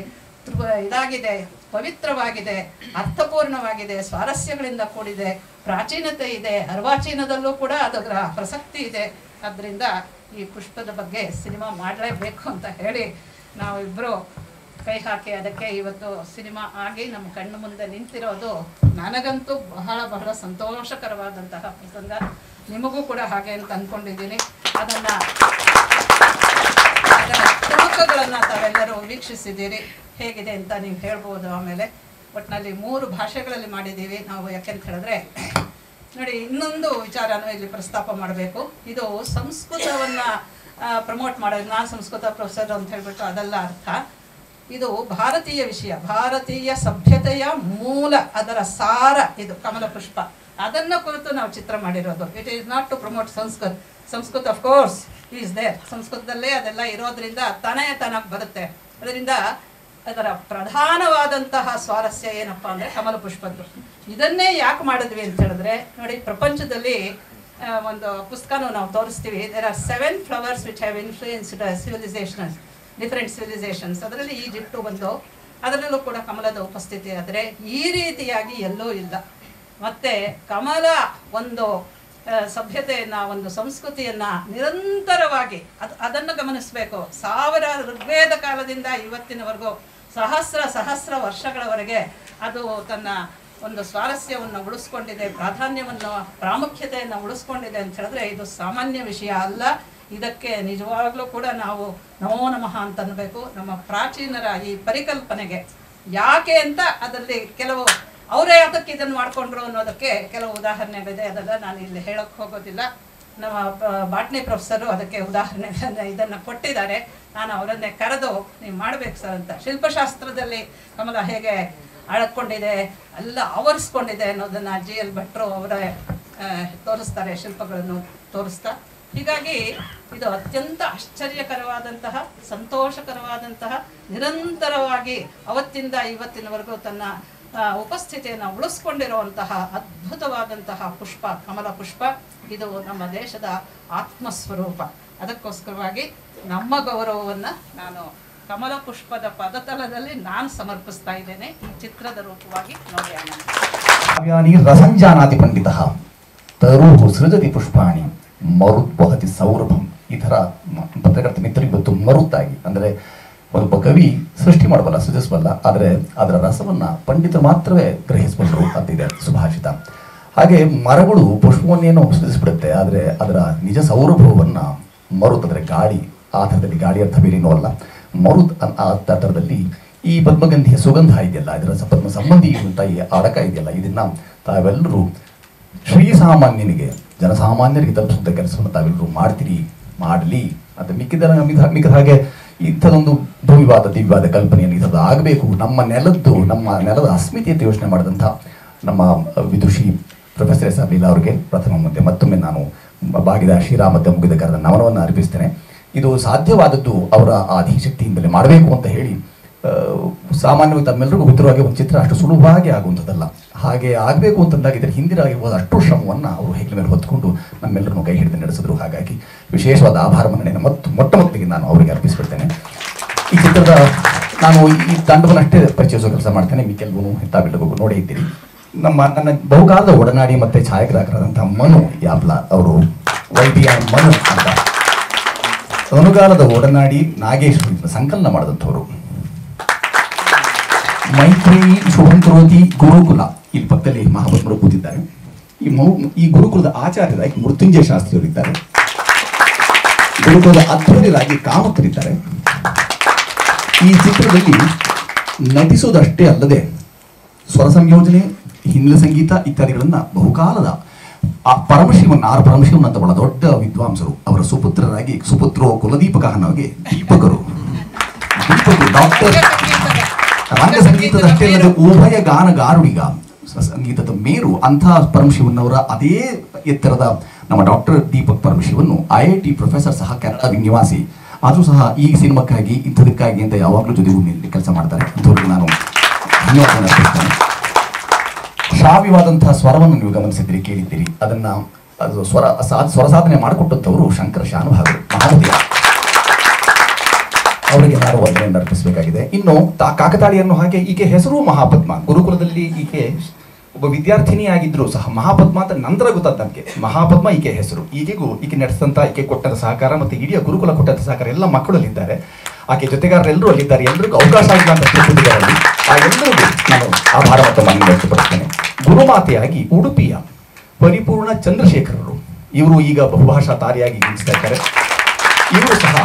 ಇದಾಗಿದೆ, ಪವಿತ್ರವಾಗಿದೆ, ಅರ್ಥಪೂರ್ಣವಾಗಿದೆ, ಸ್ವಾರಸ್ಯಗಳಿಂದ ಕೂಡಿದೆ, ಪ್ರಾಚೀನತೆ ಇದೆ, ಅರ್ವಾಚೀನದಲ್ಲೂ ಕೂಡ ಅದರ ಪ್ರಸಕ್ತಿ ಇದೆ. ಆದ್ದರಿಂದ ಈ ಪುಷ್ಪದ ಬಗ್ಗೆ ಸಿನಿಮಾ ಮಾಡಲೇಬೇಕು ಅಂತ ಹೇಳಿ ನಾವಿಬ್ಬರು ಕೈ ಹಾಕಿ ಅದಕ್ಕೆ ಇವತ್ತು ಸಿನಿಮಾ ಆಗಿ ನಮ್ಮ ಕಣ್ಣು ಮುಂದೆ ನಿಂತಿರೋದು ನನಗಂತೂ ಬಹಳ ಬಹಳ ಸಂತೋಷಕರವಾದಂತಹ ಪ್ರಸಂಗ. ನಿಮಗೂ ಕೂಡ ಹಾಗೆ ಅಂತ ಅಂದ್ಕೊಂಡಿದ್ದೀನಿ. ಅದರ ತುಣುಕುಗಳನ್ನು ತಾವೆಲ್ಲರೂ ವೀಕ್ಷಿಸಿದ್ದೀರಿ, ಹೇಗಿದೆ ಅಂತ ನೀವು ಹೇಳ್ಬೋದು. ಆಮೇಲೆ ಒಟ್ಟಿನಲ್ಲಿ 3 ಭಾಷೆಗಳಲ್ಲಿ ಮಾಡಿದ್ದೀವಿ ನಾವು. ಯಾಕೆಂತ ಹೇಳಿದ್ರೆ ನೋಡಿ, ಇನ್ನೊಂದು ವಿಚಾರನೂ ಇಲ್ಲಿ ಪ್ರಸ್ತಾಪ ಮಾಡಬೇಕು. ಇದು ಸಂಸ್ಕೃತವನ್ನು ಪ್ರಮೋಟ್ ಮಾಡೋದು. ನಾನು ಸಂಸ್ಕೃತ ಪ್ರೊಫೆಸರ್ ಅಂತ ಹೇಳ್ಬಿಟ್ಟು ಅದೆಲ್ಲ ಅರ್ಥ. ಇದು ಭಾರತೀಯ ವಿಷಯ, ಭಾರತೀಯ ಸಭ್ಯತೆಯ ಮೂಲ, ಅದರ ಸಾರ ಇದು ಕಮಲ ಪುಷ್ಪ. ಅದನ್ನು ಕುರಿತು ನಾವು ಚಿತ್ರ ಮಾಡಿರೋದು. It is not to promote Sanskrit of course is there, ಸಂಸ್ಕೃತದಲ್ಲೇ ಅದೆಲ್ಲ ಇರೋದ್ರಿಂದ ತಾನಾಗಿ ಬರುತ್ತೆ. ಅದರಿಂದ ಅದರ ಪ್ರಧಾನವಾದಂತಹ ಸ್ವಾರಸ್ಯ ಏನಪ್ಪ ಅಂದರೆ ಕಮಲ ಪುಷ್ಪದ್ದು. ಇದನ್ನೇ ಯಾಕೆ ಮಾಡಿದ್ವಿ ಅಂತ ಹೇಳಿದ್ರೆ ನೋಡಿ, ಪ್ರಪಂಚದಲ್ಲಿ ಒಂದು ಪುಸ್ತಕನೂ ನಾವು ತೋರಿಸ್ತೀವಿ. There are 7 flowers which have influenced civilizations, different civilizations. ಅದರಲ್ಲಿ ಈಜಿಪ್ಟು ಒಂದು, ಅದರಲ್ಲೂ ಕೂಡ ಕಮಲದ ಉಪಸ್ಥಿತಿ. ಆದರೆ ಈ ರೀತಿಯಾಗಿ ಎಲ್ಲೂ ಇಲ್ಲ. ಮತ್ತು ಕಮಲ ಒಂದು ಸಭ್ಯತೆಯನ್ನು, ಒಂದು ಸಂಸ್ಕೃತಿಯನ್ನು ನಿರಂತರವಾಗಿ ಅದನ್ನು ಗಮನಿಸಬೇಕು. 1000 ಋಗ್ವೇದ ಕಾಲದಿಂದ ಇವತ್ತಿನವರೆಗೂ ಸಹಸ್ರ ವರ್ಷಗಳವರೆಗೆ ಅದು ತನ್ನ ಒಂದು ಸ್ವಾರಸ್ಯವನ್ನು ಉಳಿಸ್ಕೊಂಡಿದೆ, ಪ್ರಾಮುಖ್ಯತೆಯನ್ನು ಉಳಿಸ್ಕೊಂಡಿದೆ ಅಂತ ಹೇಳಿದ್ರೆ ಇದು ಸಾಮಾನ್ಯ ವಿಷಯ ಅಲ್ಲ. ಇದಕ್ಕೆ ನಿಜವಾಗ್ಲೂ ಕೂಡ ನಾವು ನಮೋ ನಮಃ ಅಂತ ಅನ್ನಬೇಕು. ನಮ್ಮ ಪ್ರಾಚೀನರ ಈ ಪರಿಕಲ್ಪನೆಗೆ ಯಾಕೆ ಅಂತ ಅದರಲ್ಲಿ ಕೆಲವು ಅವರೇ ಅದಕ್ಕೆ ಇದನ್ನು ಮಾಡಿಕೊಂಡ್ರು ಅನ್ನೋದಕ್ಕೆ ಕೆಲವು ಉದಾಹರಣೆಗಳಿದೆ. ಅದೆಲ್ಲ ನಾನು ಇಲ್ಲಿ ಹೇಳೋಕ್ಕೆ ಹೋಗೋದಿಲ್ಲ. ನಮ್ಮ ಬಾಟ್ನಿ ಪ್ರೊಫೆಸರು ಅದಕ್ಕೆ ಉದಾಹರಣೆಗಳನ್ನು ಇದನ್ನು ಕೊಟ್ಟಿದ್ದಾರೆ. ನಾನು ಅವರನ್ನೇ ಕರೆದು ನೀವು ಮಾಡಬೇಕು ಸರ್ ಅಂತ. ಶಿಲ್ಪಶಾಸ್ತ್ರದಲ್ಲಿ ಕಮಲ ಹೇಗೆ ಅಳಕೊಂಡಿದೆ, ಎಲ್ಲ ಆವರಿಸ್ಕೊಂಡಿದೆ ಅನ್ನೋದನ್ನು GL ಭಟ್ರು ಅವರೇ ತೋರಿಸ್ತಾರೆ, ಶಿಲ್ಪಗಳನ್ನು ತೋರಿಸ್ತಾ. ಹೀಗಾಗಿ ಇದು ಅತ್ಯಂತ ಆಶ್ಚರ್ಯಕರವಾದಂತಹ, ಸಂತೋಷಕರವಾದಂತಹ, ನಿರಂತರವಾಗಿ ಅವತ್ತಿಂದ ಇವತ್ತಿನವರೆಗೂ ತನ್ನ ಉಪಸ್ಥಿತಿಯನ್ನು ಉಳಿಸ್ಕೊಂಡಿರುವಂತಹ ಅದ್ಭುತವಾದಂತಹ ಪುಷ್ಪ ಕಮಲ ಪುಷ್ಪ. ಇದು ನಮ್ಮ ದೇಶದ ಆತ್ಮಸ್ವರೂಪ. ಅದಕ್ಕೋಸ್ಕರವಾಗಿ ನಮ್ಮ ಗೌರವವನ್ನು ನಾನು ಕಮಲ ಪುಷ್ಪದ ಪದತಲದಲ್ಲಿ ನಾನು ಸಮರ್ಪಿಸ್ತಾ ಇದ್ದೇನೆ. ಈ ಚಿತ್ರದ ರೂಪವಾಗಿ ನೋಡಿ. ಕಾವ್ಯಾನಿ ರಸಂಜಾನಾತಿ ಪಂಡಿತಃ ತರುಹು ಸೃಜತಿ ಪುಷ್ಪಾಣಿ ಮರುತ್ ವಹತಿ ಸೌರಭಂ. ಈ ಥರ ಪತ್ರಕರ್ತ ಮಿತ್ರರಿಗೆ ಇವತ್ತು ಮರುತ್ತಾಗಿ ಅಂದರೆ ಒಬ್ಬ ಕವಿ ಸೃಷ್ಟಿ ಮಾಡಬಲ್ಲ, ಸೃಜಿಸಬಲ್ಲ, ಆದರೆ ಅದರ ರಸವನ್ನು ಪಂಡಿತರು ಮಾತ್ರವೇ ಗ್ರಹಿಸಬಲ್ಲರು ಅಂತಿದೆ ಸುಭಾಷಿತ. ಹಾಗೆ ಮರಗಳು ಪುಷ್ಪವನ್ನೇನೋ ಸೃಜಿಸ್ಬಿಡುತ್ತೆ, ಆದರೆ ಅದರ ನಿಜ ಸೌರಭವನ್ನು ಮರುತ್, ಅಂದರೆ ಗಾಳಿ, ಆ ಥರದಲ್ಲಿ ಗಾಳಿ ಅರ್ಥ ಬೇರೇನೂ ಅಲ್ಲ, ಮರುತ್ ಆ ಥರದಲ್ಲಿ ಈ ಪದ್ಮಗಂಧಿಯ ಸುಗಂಧ ಇದೆಯಲ್ಲ, ಇದರ ಪದ್ಮ ಸಂಬಂಧಿ ಅಂತ ಈ ಅಡಕ ಇದೆಯಲ್ಲ, ಇದನ್ನು ತಾವೆಲ್ಲರೂ ಶ್ರೀಸಾಮಾನ್ಯನಿಗೆ, ಜನಸಾಮಾನ್ಯರಿಗೆ ತಲುಪಿಸುವಂಥ ಕೆಲಸವನ್ನು ತಾವೆಲ್ಲರೂ ಮಾಡ್ತೀರಿ, ಮಾಡಲಿ ಅಂತ. ಮಿಕ್ಕಿದ ಹಾಗೆ ಇಂಥದೊಂದು ಭೂವಿವಾದ ದಿವ್ಯವಾದ ಕಲ್ಪನೆಯನ್ನು ಇಂಥದ್ದು ಆಗಬೇಕು. ನಮ್ಮ ನೆಲದ ಅಸ್ಮಿತೆಯನ್ನು ಯೋಚನೆ ಮಾಡಿದಂಥ ನಮ್ಮ ವಿದುಷಿ ಪ್ರೊಫೆಸರ್ ಎಸ್ ಆರ್ ಲೀಲಾ ಅವರಿಗೆ ಮತ್ತೊಮ್ಮೆ ನಾನು ಬಾಗಿದ ಶ್ರೀರಾಮದ ಮುಗಿದ ಕರೆದ ನಮನವನ್ನು ಅರ್ಪಿಸ್ತೇನೆ. ಇದು ಸಾಧ್ಯವಾದದ್ದು ಅವರ ಆದಿಶಕ್ತಿಯಿಂದಲೇ ಮಾಡಬೇಕು ಅಂತ ಹೇಳಿ. ಸಾಮಾನ್ಯವಾಗಿ ತಮ್ಮೆಲ್ಲರಿಗೂ ಗೊತ್ತಿರುವಾಗೆ ಒಂದು ಚಿತ್ರ ಅಷ್ಟು ಸುಲಭವಾಗಿ ಆಗುವಂಥದ್ದಲ್ಲ. ಹಾಗೆ ಆಗಬೇಕು ಅಂತಂದಾಗ ಇದರ ಹಿಂದಿರಾಗಿರ್ಬೋದು ಅಷ್ಟು ಶ್ರಮವನ್ನು ಅವರು ಹೆಗ್ಲ ಮೇಲೆ ಹೊತ್ಕೊಂಡು ನಮ್ಮೆಲ್ಲರನ್ನು ಕೈ ಹಿಡಿದು ನಡೆಸಿದ್ರು. ಹಾಗಾಗಿ ವಿಶೇಷವಾದ ಆಭಾರ ಮನ್ನಣೆಯನ್ನು ಮೊಟ್ಟ ಮೊದಲಿಗೆ ನಾನು ಅವರಿಗೆ ಅರ್ಪಿಸ್ಬಿಡ್ತೇನೆ. ಈ ಚಿತ್ರದ ನಾನು ಈ ತಂಡವನ್ನು ಅಷ್ಟೇ ಪರಿಚಯಿಸೋ ಕೆಲಸ ಮಾಡ್ತೇನೆ. ಮಿಕ್ಕೆಲ್ಗೂ ತಾವೆಲ್ಲರಿಗೂ ನೋಡೇ ಇದ್ದೀರಿ. ನನ್ನ ಬಹುಕಾಲದ ಒಡನಾಡಿ ಮತ್ತು ಛಾಯಾಗ್ರಾಹಕರಾದಂಥ ಮನು ಯಾಪ್ಲ ಅವರು, YBI ಮನು ಅಂತ ಅನುಗಾಲದ ಒಡನಾಡಿ ನಾಗೇಶ್ ಸಂಕಲನ ಮಾಡಿದಂಥವರು. ಮೈತ್ರೇಯಿ ಶುಭಂಕರೋತಿ ಗುರುಕುಲ, ಇಲ್ಲಿ ಪಕ್ಕದಲ್ಲಿ ಮಹಾಪದ್ಮರು ಕೂತಿದ್ದಾರೆ. ಈ ಗುರುಕುಲದ ಆಚಾರ್ಯರಾಗಿ ಮೃತ್ಯುಂಜಯ ಶಾಸ್ತ್ರಿಯವರಿದ್ದಾರೆ. ಗುರುಕುಲದ ಅಧ್ವರ್ಯರಾಗಿ ಕಾಮಕರಿದ್ದಾರೆ. ಈ ಚಿತ್ರದಲ್ಲಿ ನಟಿಸೋದಷ್ಟೇ ಅಲ್ಲದೆ ಸ್ವರ ಸಂಯೋಜನೆ, ಹಿನ್ನೆಲೆ ಸಂಗೀತ ಇತ್ಯಾದಿಗಳನ್ನು ಬಹುಕಾಲದ ಆರು ಪರಮಶಿವನ್ ಅಂತ ಬಹಳ ದೊಡ್ಡ ವಿದ್ವಾಂಸರು, ಅವರ ಸುಪುತ್ರೋ ಕುಲದೀಪಕ ಅನ್ನೋಗೆ ದೀಪಕರು ಡಾಕ್ಟರ್ ರಂಗ ಸಂಗೀತದಷ್ಟೇ ಅಲ್ಲದೆ ಉಭಯ ಗಾನಗಾರುಡಿಗ ಸಂಗೀತದ ಮೇರು ಅಂಥ ಪರಮಶಿವನ್ನವರ ಅದೇ ಎತ್ತರದ ನಮ್ಮ ಡಾಕ್ಟರ್ ದೀಪಕ್ ಪರಮಶಿವನ್ನು IIT ಪ್ರೊಫೆಸರ್ ಸಹ ಕೆನಡಾ ನಿವಾಸಿ ಆದರೂ ಸಹ ಈ ಸಿನಿಮಾಕ್ಕಾಗಿ ಇಂಥದಕ್ಕಾಗಿ ಅಂತ ಯಾವಾಗಲೂ ಜೊತೆಗೂಡಿನಲ್ಲಿ ಕೆಲಸ ಮಾಡ್ತಾರೆ. ಅಂಥವ್ರಿಗೆ ನಾನು ಧನ್ಯವಾದ ಅರ್ಪಿಸ್ತೇನೆ. ಶ್ರಾವ್ಯವಾದಂತಹ ಸ್ವರವನ್ನು ನೀವು ಗಮನಿಸಿದ್ದೀರಿ, ಕೇಳಿದ್ದೀರಿ. ಅದು ಸ್ವರ ಸಾಧನೆ ಮಾಡಿಕೊಟ್ಟಂಥವರು ಶಂಕರ ಶಾನುಭಾಗರು ಮಹಾಮತಿಯ, ಅವರಿಗೆ ನಾನು ವಂದನೆಯನ್ನು ಅರ್ಪಿಸಬೇಕಾಗಿದೆ. ಇನ್ನು ಕಾಕತಾಳಿಯನ್ನು ಹಾಗೆ ಈಕೆ ಹೆಸರು ಮಹಾಪದ್ಮ. ಗುರುಕುಲದಲ್ಲಿ ಈಕೆ ಒಬ್ಬ ವಿದ್ಯಾರ್ಥಿನಿ ಆಗಿದ್ರು ಸಹ ಮಹಾಪದ್ಮ ಅಂತ ನಂತರ ಗೊತ್ತಾದ ನಮಗೆ. ಮಹಾಪದ್ಮ ಈಕೆ ಹೆಸರು. ಈಕೆಗೂ ಈಕೆ ನಡೆಸಿದಂಥ ಈಕೆ ಕೊಟ್ಟಂಥ ಸಹಕಾರ ಮತ್ತು ಇಡೀ ಗುರುಕುಲ ಕೊಟ್ಟಂಥ ಸಹಕಾರ ಎಲ್ಲ ಮಕ್ಕಳಲ್ಲಿದ್ದಾರೆ. ಆಕೆ ಜೊತೆಗಾರರೆಲ್ಲರೂ ಅಲ್ಲಿದ್ದಾರೆ. ಎಲ್ಲರಿಗೂ ಅವಕಾಶ ಆಗಿಲ್ಲ ಅಂತ ತಿಳಿದಿದ್ದಾರೆ. ಆ ಎಲ್ಲರಿಗೂ ನಾನು ಆಭಾರ ಮತ್ತು ಮನ್ನಣೆ ವ್ಯಕ್ತಪಡಿಸ್ತೇನೆ. ಗುರುಮಾತೆಯಾಗಿ ಉಡುಪಿಯ ಪರಿಪೂರ್ಣ ಚಂದ್ರಶೇಖರರು, ಇವರು ಈಗ ಬಹುಭಾಷಾ ತಾರಿಯಾಗಿ ಗಣಿಸ್ತಾ ಇದ್ದಾರೆ. ಇವರು ಸಹ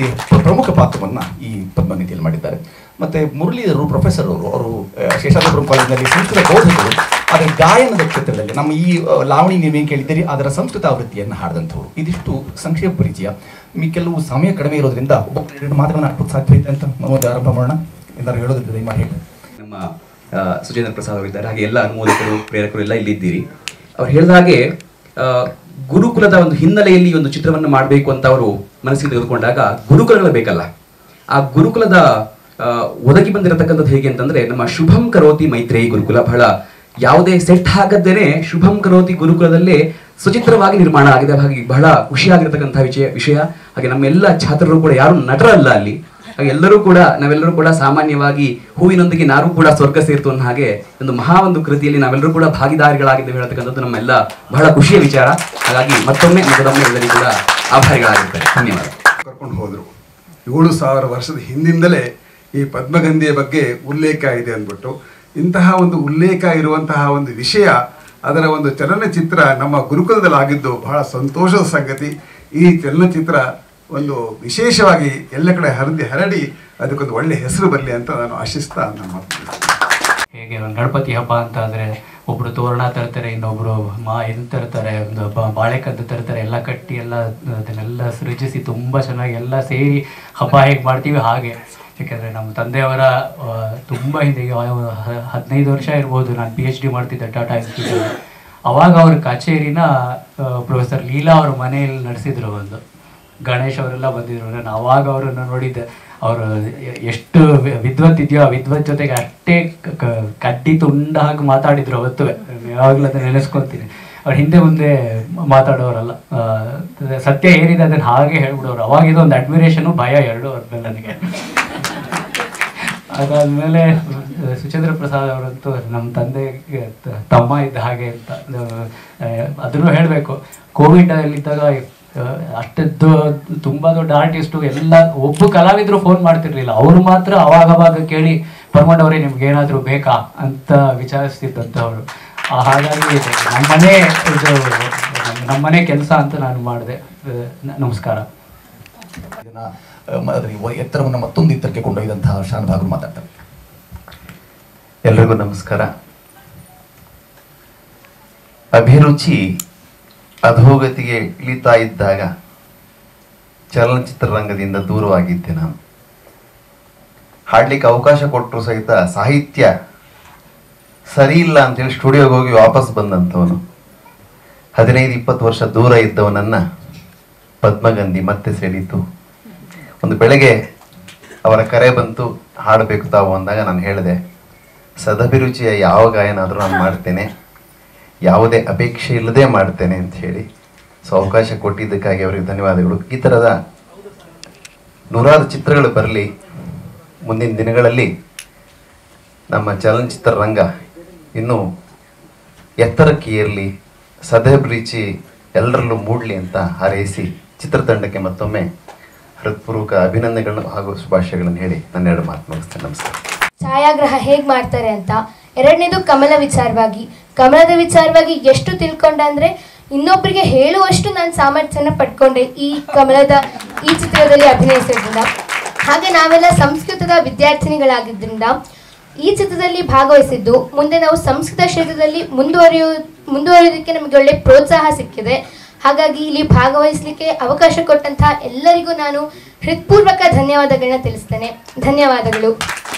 ಈ ಪ್ರಮುಖ ಪಾತ್ರವನ್ನು ಈ ಪದ್ಮನಿಧಿಯಲ್ಲಿ ಮಾಡಿದ್ದಾರೆ. ಮತ್ತು ಮುರಳೀಧರರು ಪ್ರೊಫೆಸರ್ ಅವರು ಶೇಷಾದ್ರಿಪುರಂ ಕಾಲೇಜಿನಲ್ಲಿ ಸಂಸ್ಕೃತ ಬೋಧಕರು. ಆದರೆ ಗಾಯನದ ಕ್ಷೇತ್ರದಲ್ಲಿ ನಮ್ಮ ಈ ಲಾವಣಿ ನೀವೇನು ಕೇಳಿದ್ದೀರಿ ಅದರ ಸಂಸ್ಕೃತ ಆವೃತ್ತಿಯನ್ನು ಹಾಡಿದಂಥವ್ರು. ಇದಿಷ್ಟು ಸಂಕ್ಷೇಪ ಪರಿಚಯ. ಕೆಲವು ಸಮಯ ಕಡಿಮೆ ಇರೋದ್ರಿಂದ ಒಬ್ಬ ಮಾತುಗಳನ್ನು ಆಡ್ಬೋದು ಸಾಧ್ಯತೆ ಅಂತ ನಾವು ಆರಂಭ ಮಾಡೋಣ. ಏನಾದ್ರು ಹೇಳೋದಿದ್ರೆ ದಯಮಾಡಿ ಹೇಳಿ. ನಮ್ಮ ಸುಜೇಂದ್ರ ಪ್ರಸಾದ್ ಅವರಿದ್ದಾರೆ, ಹಾಗೆ ಎಲ್ಲ ಅನುಮೋದಕರು ಪ್ರೇರಕರು ಎಲ್ಲ ಇಲ್ಲಿದ್ದೀರಿ. ಅವ್ರು ಹೇಳಿದ ಹಾಗೆ ಗುರುಕುಲದ ಒಂದು ಹಿನ್ನೆಲೆಯಲ್ಲಿ ಒಂದು ಚಿತ್ರವನ್ನು ಮಾಡಬೇಕು ಅಂತ ಅವರು ಮನಸ್ಸಿಗೆ ತೆಗೆದುಕೊಂಡಾಗ ಗುರುಕುಲಗಳು ಬೇಕಲ್ಲ. ಆ ಗುರುಕುಲದ ಒದಗಿ ಬಂದಿರತಕ್ಕಂಥದ್ದು ಹೇಗೆ ಅಂತಂದ್ರೆ, ನಮ್ಮ ಶುಭಂ ಕರೋತಿ ಮೈತ್ರೇಯಿ ಗುರುಕುಲ ಬಹಳ ಯಾವುದೇ ಸೆಟ್ ಆಗದೇನೆ ಶುಭಂ ಕರೋತಿ ಗುರುಕುಲದಲ್ಲೇ ಸುಚಿತ್ರವಾಗಿ ನಿರ್ಮಾಣ ಆಗಿದೆ. ಹಾಗೆ ಬಹಳ ಖುಷಿಯಾಗಿರ್ತಕ್ಕಂಥ ವಿಷಯ. ಹಾಗೆ ನಮ್ಮೆಲ್ಲ ಛಾತ್ರರು ಕೂಡ ಯಾರು ನಟರಲ್ಲ ಅಲ್ಲಿ, ಹಾಗೆ ನಾವೆಲ್ಲರೂ ಕೂಡ ಸಾಮಾನ್ಯವಾಗಿ ಹೂವಿನೊಂದಿಗೆ ನಾರು ಕೂಡ ಸ್ವರ್ಗ ಸೇರ್ತು ಅನ್ನೋ ಹಾಗೆ ಒಂದು ಕೃತಿಯಲ್ಲಿ ನಾವೆಲ್ಲರೂ ಕೂಡ ಭಾಗಿದಾರಿಗಳಾಗಿದ್ದೇವೆ ಹೇಳ್ತಕ್ಕಂಥದ್ದು ನಮ್ಮೆಲ್ಲ ಬಹಳ ಖುಷಿಯ ವಿಚಾರ. ಹಾಗಾಗಿ ಮತ್ತೊಮ್ಮೆ ಎಲ್ಲರಿಗೂ ಕೂಡ ಆಭಾರಿಗಳಾಗಿರ್ತಾರೆ. ಧನ್ಯವಾದ. ಕರ್ಕೊಂಡು ಹೋದರು. 7000 ವರ್ಷದ ಹಿಂದಿಂದಲೇ ಈ ಪದ್ಮಗಂಧೆಯ ಬಗ್ಗೆ ಉಲ್ಲೇಖ ಇದೆ ಅಂದ್ಬಿಟ್ಟು, ಇಂತಹ ಒಂದು ಉಲ್ಲೇಖ ಇರುವಂತಹ ಒಂದು ವಿಷಯ, ಅದರ ಒಂದು ಚಲನಚಿತ್ರ ನಮ್ಮ ಗುರುಕುಲದಲ್ಲಿ ಆಗಿದ್ದು ಬಹಳ ಸಂತೋಷದ ಸಂಗತಿ. ಈ ಚಲನಚಿತ್ರ ಒಂದು ವಿಶೇಷವಾಗಿ ಎಲ್ಲ ಕಡೆ ಹರಡಿ ಅದಕ್ಕೊಂದು ಒಳ್ಳೆ ಹೆಸರು ಬರಲಿ ಅಂತ ನಾನು ಆಶಿಸ್ತಾ ನಮ್ಮ ಹೇಗೆ ಒಂದು ಗಣಪತಿ ಹಬ್ಬ ಅಂತ ಆದರೆ ಒಬ್ಬರು ತೋರಣ ತರ್ತಾರೆ, ಇನ್ನೊಬ್ಬರು ಇದು ತರ್ತಾರೆ, ಒಂದು ಬಾಳೆಕಂದು ತರ್ತಾರೆ, ಎಲ್ಲ ಕಟ್ಟಿ ಅದನ್ನೆಲ್ಲ ಸೃಜಿಸಿ ತುಂಬ ಚೆನ್ನಾಗಿ ಎಲ್ಲ ಸೇರಿ ಹಬ್ಬ ಹೇಗೆ ಮಾಡ್ತೀವಿ ಹಾಗೆ. ಯಾಕೆಂದರೆ ನಮ್ಮ ತಂದೆಯವರ ತುಂಬ ಹಿಂದೆ 15 ವರ್ಷ ಇರ್ಬೋದು, ನಾನು PhD ಮಾಡ್ತಿದ್ದೆ ಟಾಟಾ ಇನ್ಸ್ಟಿಟ್ಯೂಟ್. ಅವಾಗ ಅವ್ರ ಕಚೇರಿನ ಪ್ರೊಫೆಸರ್ ಲೀಲಾ ಅವ್ರ ಮನೆಯಲ್ಲಿ ನಡೆಸಿದ್ರು. ಒಂದು ಗಣೇಶ್ ಅವರೆಲ್ಲ ಬಂದಿದ್ರು. ನಾನು ಅವಾಗ ಅವರನ್ನು ನೋಡಿದ್ದೆ. ಅವರು ಎಷ್ಟು ವಿದ್ವತ್ ಇದೆಯೋ ಆ ವಿದ್ವತ್ ಜೊತೆಗೆ ಅಷ್ಟೇ ಕಡ್ಡಿ ತುಂಡ ಹಾಕಿ ಮಾತಾಡಿದ್ರು. ಅವತ್ತು ಯಾವಾಗಲೂ ಅದನ್ನು ನೆನೆಸ್ಕೊತೀನಿ. ಅವ್ರು ಹಿಂದೆ ಮುಂದೆ ಮಾತಾಡೋರಲ್ಲ, ಸತ್ಯ ಏನಿದೆ ಅದನ್ನು ಹಾಗೆ ಹೇಳ್ಬಿಡೋರು. ಅವಾಗಿದ್ದು ಒಂದು ಅಡ್ಮಿರೇಷನು ಭಯ ಎರಡೂ ಅವ್ರ ಮೇಲೆ ನನಗೆ. ಅದಾದಮೇಲೆ ಸುಚೇಂದ್ರ ಪ್ರಸಾದ್ ಅವರಂತೂ ನಮ್ಮ ತಂದೆಗೆ ತಮ್ಮ ಇದ್ದ ಹಾಗೆ ಅಂತ ಅದನ್ನು ಹೇಳಬೇಕು. ಕೋವಿಡಲ್ಲಿದ್ದಾಗ ಅಷ್ಟದ್ದು ತುಂಬ ದೊಡ್ಡ ಆರ್ಟಿಸ್ಟು ಎಲ್ಲ ಒಬ್ಬ ಕಲಾವಿದರು ಫೋನ್ ಮಾಡ್ತಿರ್ಲಿಲ್ಲ. ಅವರು ಮಾತ್ರ ಅವಾಗ ಕೇಳಿ ಪರ್ಮಂಡ್ ಅವರೇ ನಿಮ್ಗೆ ಏನಾದರೂ ಬೇಕಾ ಅಂತ ವಿಚಾರಿಸ್ತಿದ್ದಂಥವ್ರು. ಹಾಗಾಗಿ ನಮ್ಮನೆ ಕೆಲಸ ಅಂತ ನಾನು ಮಾಡಿದೆ. ನಮಸ್ಕಾರ. ಎತ್ತರವನ್ನು ಮತ್ತೊಂದು ಎತ್ತರಕ್ಕೆ ಕೊಂಡೊಯ್ದಂತಹ ಶಾನುಭಾಗರು ಮಾತಾಡ್ತಾರೆ. ಎಲ್ರಿಗೂ ನಮಸ್ಕಾರ. ಅಭಿರುಚಿ ಅಧೋಗತಿಗೆ ಇಳಿತಾ ಇದ್ದಾಗ ಚಲನಚಿತ್ರರಂಗದಿಂದ ದೂರವಾಗಿದ್ದೆ ನಾನು. ಹಾಡ್ಲಿಕ್ಕೆ ಅವಕಾಶ ಕೊಟ್ಟರು ಸಹಿತ ಸಾಹಿತ್ಯ ಸರಿ ಇಲ್ಲ ಅಂತೇಳಿ ಸ್ಟುಡಿಯೋಗೆ ಹೋಗಿ ವಾಪಸ್ ಬಂದಂಥವನು. 15-20 ವರ್ಷ ದೂರ ಇದ್ದವನನ್ನ ಪದ್ಮಗಂಧಿ ಮತ್ತೆ ಸೆಳೀತು. ಒಂದು ಬೆಳಗ್ಗೆ ಅವರ ಕರೆ ಬಂತು, ಹಾಡಬೇಕು ತಾವು ಅಂದಾಗ ನಾನು ಹೇಳಿದೆ, ಸದಭಿರುಚಿಯ ಯಾವ ಗಾಯನಾದರೂ ನಾನು ಮಾಡ್ತೇನೆ, ಯಾವುದೇ ಅಪೇಕ್ಷೆ ಇಲ್ಲದೆ ಮಾಡ್ತೇನೆ ಅಂತ ಹೇಳಿ. ಸೊ ಅವಕಾಶ ಕೊಟ್ಟಿದ್ದಕ್ಕಾಗಿ ಅವರಿಗೆ ಧನ್ಯವಾದಗಳು. ಈ ಥರದ 100 ಚಿತ್ರಗಳು ಬರಲಿ. ಮುಂದಿನ ದಿನಗಳಲ್ಲಿ ನಮ್ಮ ಚಲನಚಿತ್ರ ರಂಗ ಇನ್ನೂ ಎತ್ತರಕ್ಕೆ ಏರಲಿ, ಸದಭಿರುಚಿ ಎಲ್ಲರಲ್ಲೂ ಮೂಡಲಿ ಅಂತ ಹಾರೈಸಿ ಚಿತ್ರತಂಡಕ್ಕೆ ಮತ್ತೊಮ್ಮೆ ಹೃತ್ಪೂರ್ವಕ ಅಭಿನಂದನೆಗಳನ್ನು ಹಾಗೂ ಶುಭಾಶಯಗಳನ್ನು ಹೇಳಿ ನನ್ನ 2 ಮಾತು ಮುಗಿಸ್ತೇನೆ. ನಮಸ್ಕಾರ. ಛಾಯಾಗ್ರಹ ಹೇಗೆ ಮಾಡ್ತಾರೆ ಅಂತ. ಎರಡನೇದು ಕಮಲದ ವಿಚಾರವಾಗಿ ಎಷ್ಟು ತಿಳ್ಕೊಂಡೆ ಅಂದರೆ, ಇನ್ನೊಬ್ಬರಿಗೆ ಹೇಳುವಷ್ಟು ನಾನು ಸಾಮರ್ಥ್ಯನ ಪಡ್ಕೊಂಡೆ ಈ ಚಿತ್ರದಲ್ಲಿ ಅಭಿನಯಿಸೋದ್ರಿಂದ. ಹಾಗೆ ನಾವೆಲ್ಲ ಸಂಸ್ಕೃತದ ವಿದ್ಯಾರ್ಥಿನಿಗಳಾಗಿದ್ದರಿಂದ ಈ ಚಿತ್ರದಲ್ಲಿ ಭಾಗವಹಿಸಿದ್ದು ಮುಂದೆ ನಾವು ಸಂಸ್ಕೃತ ಕ್ಷೇತ್ರದಲ್ಲಿ ಮುಂದುವರಿಯೋದಕ್ಕೆ ನಮಗೆ ಒಳ್ಳೆ ಪ್ರೋತ್ಸಾಹ ಸಿಕ್ಕಿದೆ. ಹಾಗಾಗಿ ಇಲ್ಲಿ ಭಾಗವಹಿಸಲಿಕ್ಕೆ ಅವಕಾಶ ಕೊಟ್ಟಂತಹ ಎಲ್ಲರಿಗೂ ನಾನು ಹೃತ್ಪೂರ್ವಕ ಧನ್ಯವಾದಗಳನ್ನ ತಿಳಿಸ್ತೇನೆ. ಧನ್ಯವಾದಗಳು.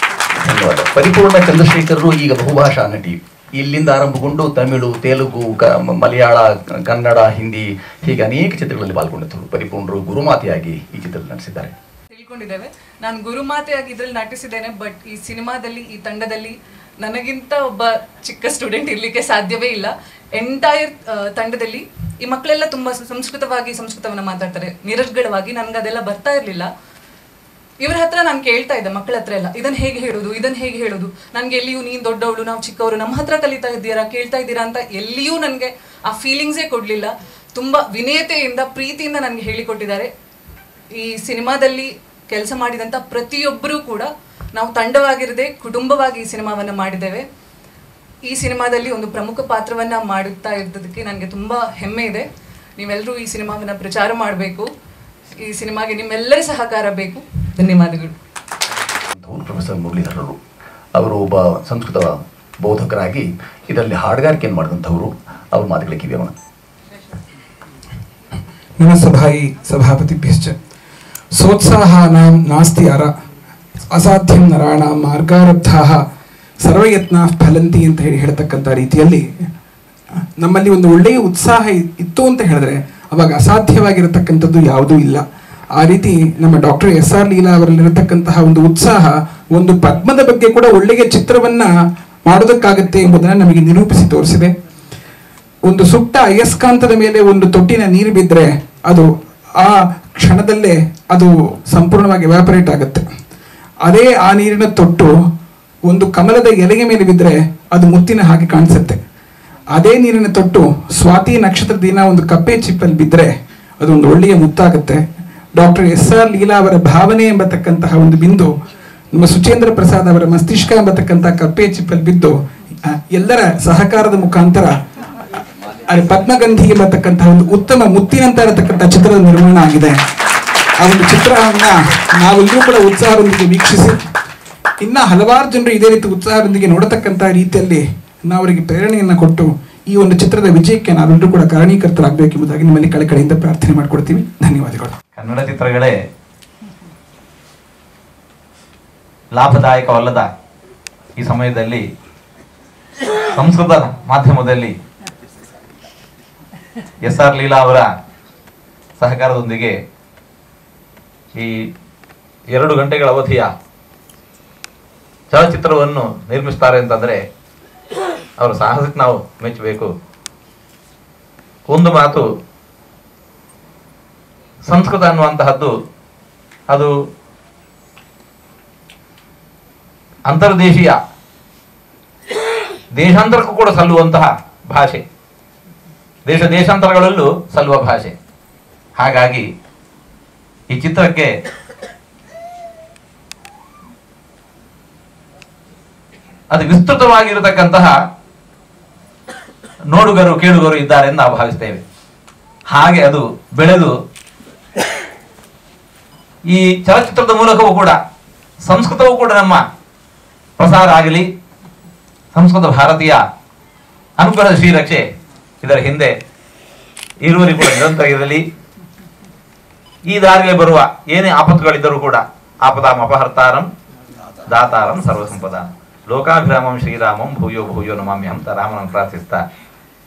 ಧನ್ಯವಾದ. ಪರಿಪೂರ್ಣ ಚಂದ್ರಶೇಖರರು ಈಗ ಬಹುಭಾಷಾ ನಟಿ. ಇಲ್ಲಿಂದ ಆರಂಭಗೊಂಡು ತಮಿಳು, ತೆಲುಗು, ಮಲಯಾಳ, ಕನ್ನಡ, ಹಿಂದಿ ಹೀಗೆ ಅನೇಕ ಚಿತ್ರಗಳಲ್ಲಿ ಪಾಲ್ಗೊಂಡಿದ್ದರು. ಪರಿಪೂರ್ಣರು ಗುರುಮಾತೆಯಾಗಿ ಈ ಚಿತ್ರದಲ್ಲಿ ನಟಿಸಿದ್ದಾರೆ. ತಿಳ್ಕೊಂಡಿದ್ದೇವೆ. ನಾನು ಗುರುಮಾತೆಯಾಗಿ ಇದರಲ್ಲಿ ನಟಿಸಿದ್ದೇನೆ. ಬಟ್ ಈ ಸಿನಿಮಾದಲ್ಲಿ, ಈ ತಂಡದಲ್ಲಿ ನನಗಿಂತ ಒಬ್ಬ ಚಿಕ್ಕ ಸ್ಟೂಡೆಂಟ್ ಇರಲಿಕ್ಕೆ ಸಾಧ್ಯವೇ ಇಲ್ಲ. ಎಂಟೈರ್ ತಂಡದಲ್ಲಿ ಈ ಮಕ್ಕಳೆಲ್ಲ ತುಂಬ ಸಂಸ್ಕೃತವನ್ನು ಮಾತಾಡ್ತಾರೆ ನಿರರ್ಗಳವಾಗಿ. ನನಗೆ ಅದೆಲ್ಲ ಬರ್ತಾ ಇರಲಿಲ್ಲ. ಇವರ ಹತ್ರ ನಾನು ಕೇಳ್ತಾ ಇದ್ದೆ, ಮಕ್ಕಳ ಹತ್ರ ಎಲ್ಲ, ಇದನ್ನು ಹೇಗೆ ಹೇಳೋದು, ನನಗೆ ಎಲ್ಲಿಯೂ ನೀನು ದೊಡ್ಡವಳು, ನಾವು ಚಿಕ್ಕವರು, ನಮ್ಮ ಹತ್ರ ಕಲಿತಾ ಇದ್ದೀರಾ, ಕೇಳ್ತಾ ಇದ್ದೀರಾ ಅಂತ ಎಲ್ಲಿಯೂ ನನಗೆ ಆ ಫೀಲಿಂಗ್ಸೇ ಕೊಡಲಿಲ್ಲ. ತುಂಬ ವಿನಯತೆಯಿಂದ, ಪ್ರೀತಿಯಿಂದ ನನಗೆ ಹೇಳಿಕೊಟ್ಟಿದ್ದಾರೆ. ಈ ಸಿನಿಮಾದಲ್ಲಿ ಕೆಲಸ ಮಾಡಿದಂಥ ಪ್ರತಿಯೊಬ್ಬರೂ ಕೂಡ ನಾವು ತಂಡವಾಗಿರದೆ ಕುಟುಂಬವಾಗಿ ಈ ಸಿನಿಮಾವನ್ನು ಮಾಡಿದ್ದೇವೆ. ಈ ಸಿನಿಮಾದಲ್ಲಿ ಒಂದು ಪ್ರಮುಖ ಪಾತ್ರವನ್ನು ಮಾಡುತ್ತಾ ಇದ್ದದಕ್ಕೆ ನನಗೆ ತುಂಬ ಹೆಮ್ಮೆ ಇದೆ. ನೀವೆಲ್ಲರೂ ಈ ಸಿನಿಮಾವನ್ನು ಪ್ರಚಾರ ಮಾಡಬೇಕು. ಈ ಸಿನಿಮಾಗೆ ನಿಮ್ಮೆಲ್ಲರ ಸಹಕಾರ ಬೇಕು. ಧನ್ಯವಾದಗಳು. ಪ್ರೊಫೆಸರ್ ಮುರಳೀಧರರು ಅವರು ಒಬ್ಬ ಸಂಸ್ಕೃತ ಬೋಧಕರಾಗಿ ಇದರಲ್ಲಿ ಹಾಡುಗಾರಿಕೆಯನ್ನು ಮಾಡಿದಂಥವರು. ಅವ್ರ ಮಾತುಗಳಿಗೆ ಕಿವಿಯೋಣ. ನನ್ನ ಸಭಾಪತಿಭ್ಯಶ್ಚ ಸೋತ್ಸಾಹಾನಾಂ ನಾಸ್ತಿ ಅಸಾಧ್ಯಂ ನರಾಣಾಂ ಮಾರ್ಗಾರಬ್ಧಾಃ ಸರ್ವಯತ್ನಾಃ ಫಲಂತಿ ಅಂತ ಹೇಳ್ತಕ್ಕಂಥ ರೀತಿಯಲ್ಲಿ ನಮ್ಮಲ್ಲಿ ಒಂದು ಒಳ್ಳೆಯ ಉತ್ಸಾಹ ಇತ್ತು ಅಂತ ಹೇಳಿದ್ರೆ ಅವಾಗ ಅಸಾಧ್ಯವಾಗಿರತಕ್ಕಂಥದ್ದು ಯಾವುದೂ ಇಲ್ಲ. ಆ ರೀತಿ ನಮ್ಮ ಡಾಕ್ಟರ್ SR ಲೀಲಾ ಅವರಲ್ಲಿರತಕ್ಕಂತಹ ಒಂದು ಉತ್ಸಾಹ ಒಂದು ಪದ್ಮದ ಬಗ್ಗೆ ಕೂಡ ಒಳ್ಳೆಯ ಚಿತ್ರವನ್ನ ಮಾಡೋದಕ್ಕಾಗತ್ತೆ ಎಂಬುದನ್ನು ನಮಗೆ ನಿರೂಪಿಸಿ ತೋರಿಸಿದೆ. ಒಂದು ಸುಟ್ಟ ಅಯಸ್ಕಾಂತದ ಮೇಲೆ ಒಂದು ತೊಟ್ಟಿನ ನೀರು ಬಿದ್ದರೆ ಅದು ಆ ಕ್ಷಣದಲ್ಲೇ ಅದು ಸಂಪೂರ್ಣವಾಗಿ ಎವಾಪರೇಟ್ ಆಗುತ್ತೆ. ಅದೇ ಆ ನೀರಿನ ತೊಟ್ಟು ಒಂದು ಕಮಲದ ಎಲೆಗೆ ಮೇಲೆ ಬಿದ್ದರೆ ಅದು ಮುತ್ತಿನ ಹಾಗೆ ಕಾಣಿಸುತ್ತೆ. ಅದೇ ನೀರಿನ ತೊಟ್ಟು ಸ್ವಾತಿ ನಕ್ಷತ್ರ ದಿನ ಒಂದು ಕಪ್ಪೆ ಚಿಪ್ಪಲ್ಲಿ ಬಿದ್ದರೆ ಅದು ಒಂದು ಒಳ್ಳೆಯ ಮುತ್ತಾಗುತ್ತೆ. ಡಾಕ್ಟರ್ SR ಲೀಲಾ ಅವರ ಭಾವನೆ ಎಂಬತಕ್ಕಂತಹ ಒಂದು ಬಿಂದು ನಮ್ಮ ಸುಚೇಂದ್ರ ಪ್ರಸಾದ್ ಅವರ ಮಸ್ತಿಷ್ಕ ಎಂಬತಕ್ಕಂತಹ ಕಪ್ಪೆ ಚಿಪ್ಪಲ್ಲಿ ಬಿದ್ದು ಎಲ್ಲರ ಸಹಕಾರದ ಮುಖಾಂತರ ಪದ್ಮಗಂಧಿ ಎಂಬತಕ್ಕಂತಹ ಒಂದು ಉತ್ತಮ ಮುತ್ತಿನಂತ ಇರತಕ್ಕಂಥ ಚಿತ್ರದ ನಿರ್ಮಾಣ ಆಗಿದೆ. ಆ ಒಂದು ಚಿತ್ರವನ್ನ ನಾವೆಲ್ಲರೂ ಕೂಡ ಉತ್ಸಾಹದೊಂದಿಗೆ ವೀಕ್ಷಿಸಿ ಇನ್ನ ಹಲವಾರು ಜನರು ಇದೇ ರೀತಿ ಉತ್ಸಾಹದೊಂದಿಗೆ ನೋಡತಕ್ಕಂತಹ ರೀತಿಯಲ್ಲಿ ನಾವು ಅವರಿಗೆ ಪ್ರೇರಣೆಯನ್ನು ಕೊಟ್ಟು ಈ ಒಂದು ಚಿತ್ರದ ವಿಜಯಕ್ಕೆ ನಾವೆಲ್ಲರೂ ಕೂಡ ಕಾರಣೀಕರ್ತರಾಗಬೇಕೆಂಬುದಾಗಿ ನಿಮ್ಮಲ್ಲಿ ಕಳೆಕಳೆಯಿಂದ ಪ್ರಾರ್ಥನೆ ಮಾಡಿಕೊಡ್ತೀವಿ. ಧನ್ಯವಾದಗಳು. ಕನ್ನಡ ಚಿತ್ರಗಳೇ ಲಾಭದಾಯಕವಲ್ಲದ ಈ ಸಮಯದಲ್ಲಿ ಸಂಸ್ಕೃತ ಮಾಧ್ಯಮದಲ್ಲಿ SR ಲೀಲಾ ಅವರ ಸಹಕಾರದೊಂದಿಗೆ ಈ 2 ಗಂಟೆಗಳ ಅವಧಿಯ ಚಲಚಿತ್ರವನ್ನು ನಿರ್ಮಿಸ್ತಾರೆ ಅಂತಂದ್ರೆ ಅವರ ಸಾಹಸಕ್ಕೆ ನಾವು ಮೆಚ್ಚಬೇಕು. ಒಂದು ಮಾತು, ಸಂಸ್ಕೃತ ಅನ್ನುವಂತಹದ್ದು ಅದು ಅಂತರ್ದೇಶೀಯ ದೇಶಾಂತರಕ್ಕೂ ಕೂಡ ಸಲ್ಲುವಂತಹ ಭಾಷೆ, ದೇಶಾಂತರಗಳಲ್ಲೂ ಸಲ್ಲುವ ಭಾಷೆ. ಹಾಗಾಗಿ ಈ ಚಿತ್ರಕ್ಕೆ ಅದು ವಿಸ್ತೃತವಾಗಿರತಕ್ಕಂತಹ ನೋಡುಗರು ಕೇಳುಗರು ಇದ್ದಾರೆ ಎಂದು ನಾವು ಭಾವಿಸ್ತೇವೆ. ಹಾಗೆ ಅದು ಬೆಳೆದು ಈ ಚಲಚಿತ್ರದ ಮೂಲಕವೂ ಕೂಡ ಸಂಸ್ಕೃತವೂ ಕೂಡ ನಮ್ಮ ಪ್ರಸಾರ ಆಗಲಿ, ಸಂಸ್ಕೃತ ಭಾರತೀಯ ಅನುಗ್ರಹದ ಶ್ರೀರಕ್ಷೆ ಇದರ ಹಿಂದೆ ಇರುವವರಿಗೆ ಕೂಡ ನಿರಂತರ ಇರಲಿ. ಈ ದಾರಿಯಲ್ಲಿ ಬರುವ ಏನೇ ಆಪತ್ತುಗಳಿದ್ದರೂ ಕೂಡ ಆಪದಾಂ ಅಪಹರ್ತಾರಂ ದಾತಾರಂ ಸರ್ವಸಂಪದ ಲೋಕಾಭಿರಾಮಂ ಶ್ರೀರಾಮಂ ಭೂಯೋ ಭೂಯೋ ನಮಾಮಿ ಅಂತ ರಾಮನನ್ನು ಪ್ರಾರ್ಥಿಸ್ತಾ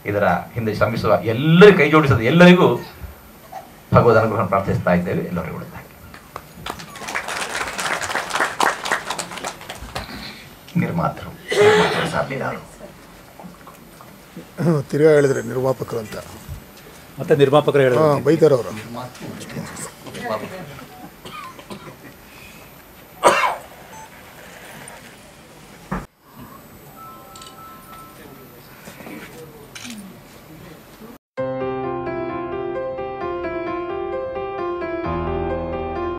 ಇದರ ಹಿಂದೆ ಶ್ರಮಿಸುವ ಎಲ್ಲರಿಗೂ ಕೈ ಜೋಡಿಸದ ಎಲ್ಲರಿಗೂ ಭಗವದ್ ಅನುಗ್ರಹ ಪ್ರಾರ್ಥಿಸ್ತಾ ಇದ್ದೇವೆ. ಎಲ್ಲರಿಗೂ ನಿರ್ಮಾತರು ತಿರ್ಗಾ ಹೇಳಿದ್ರೆ ನಿರ್ಮಾಪಕರು ಅಂತ ಮತ್ತೆ ನಿರ್ಮಾಪಕರು ಹೇಳಿದ್ರು ಬೈತಾರವರು.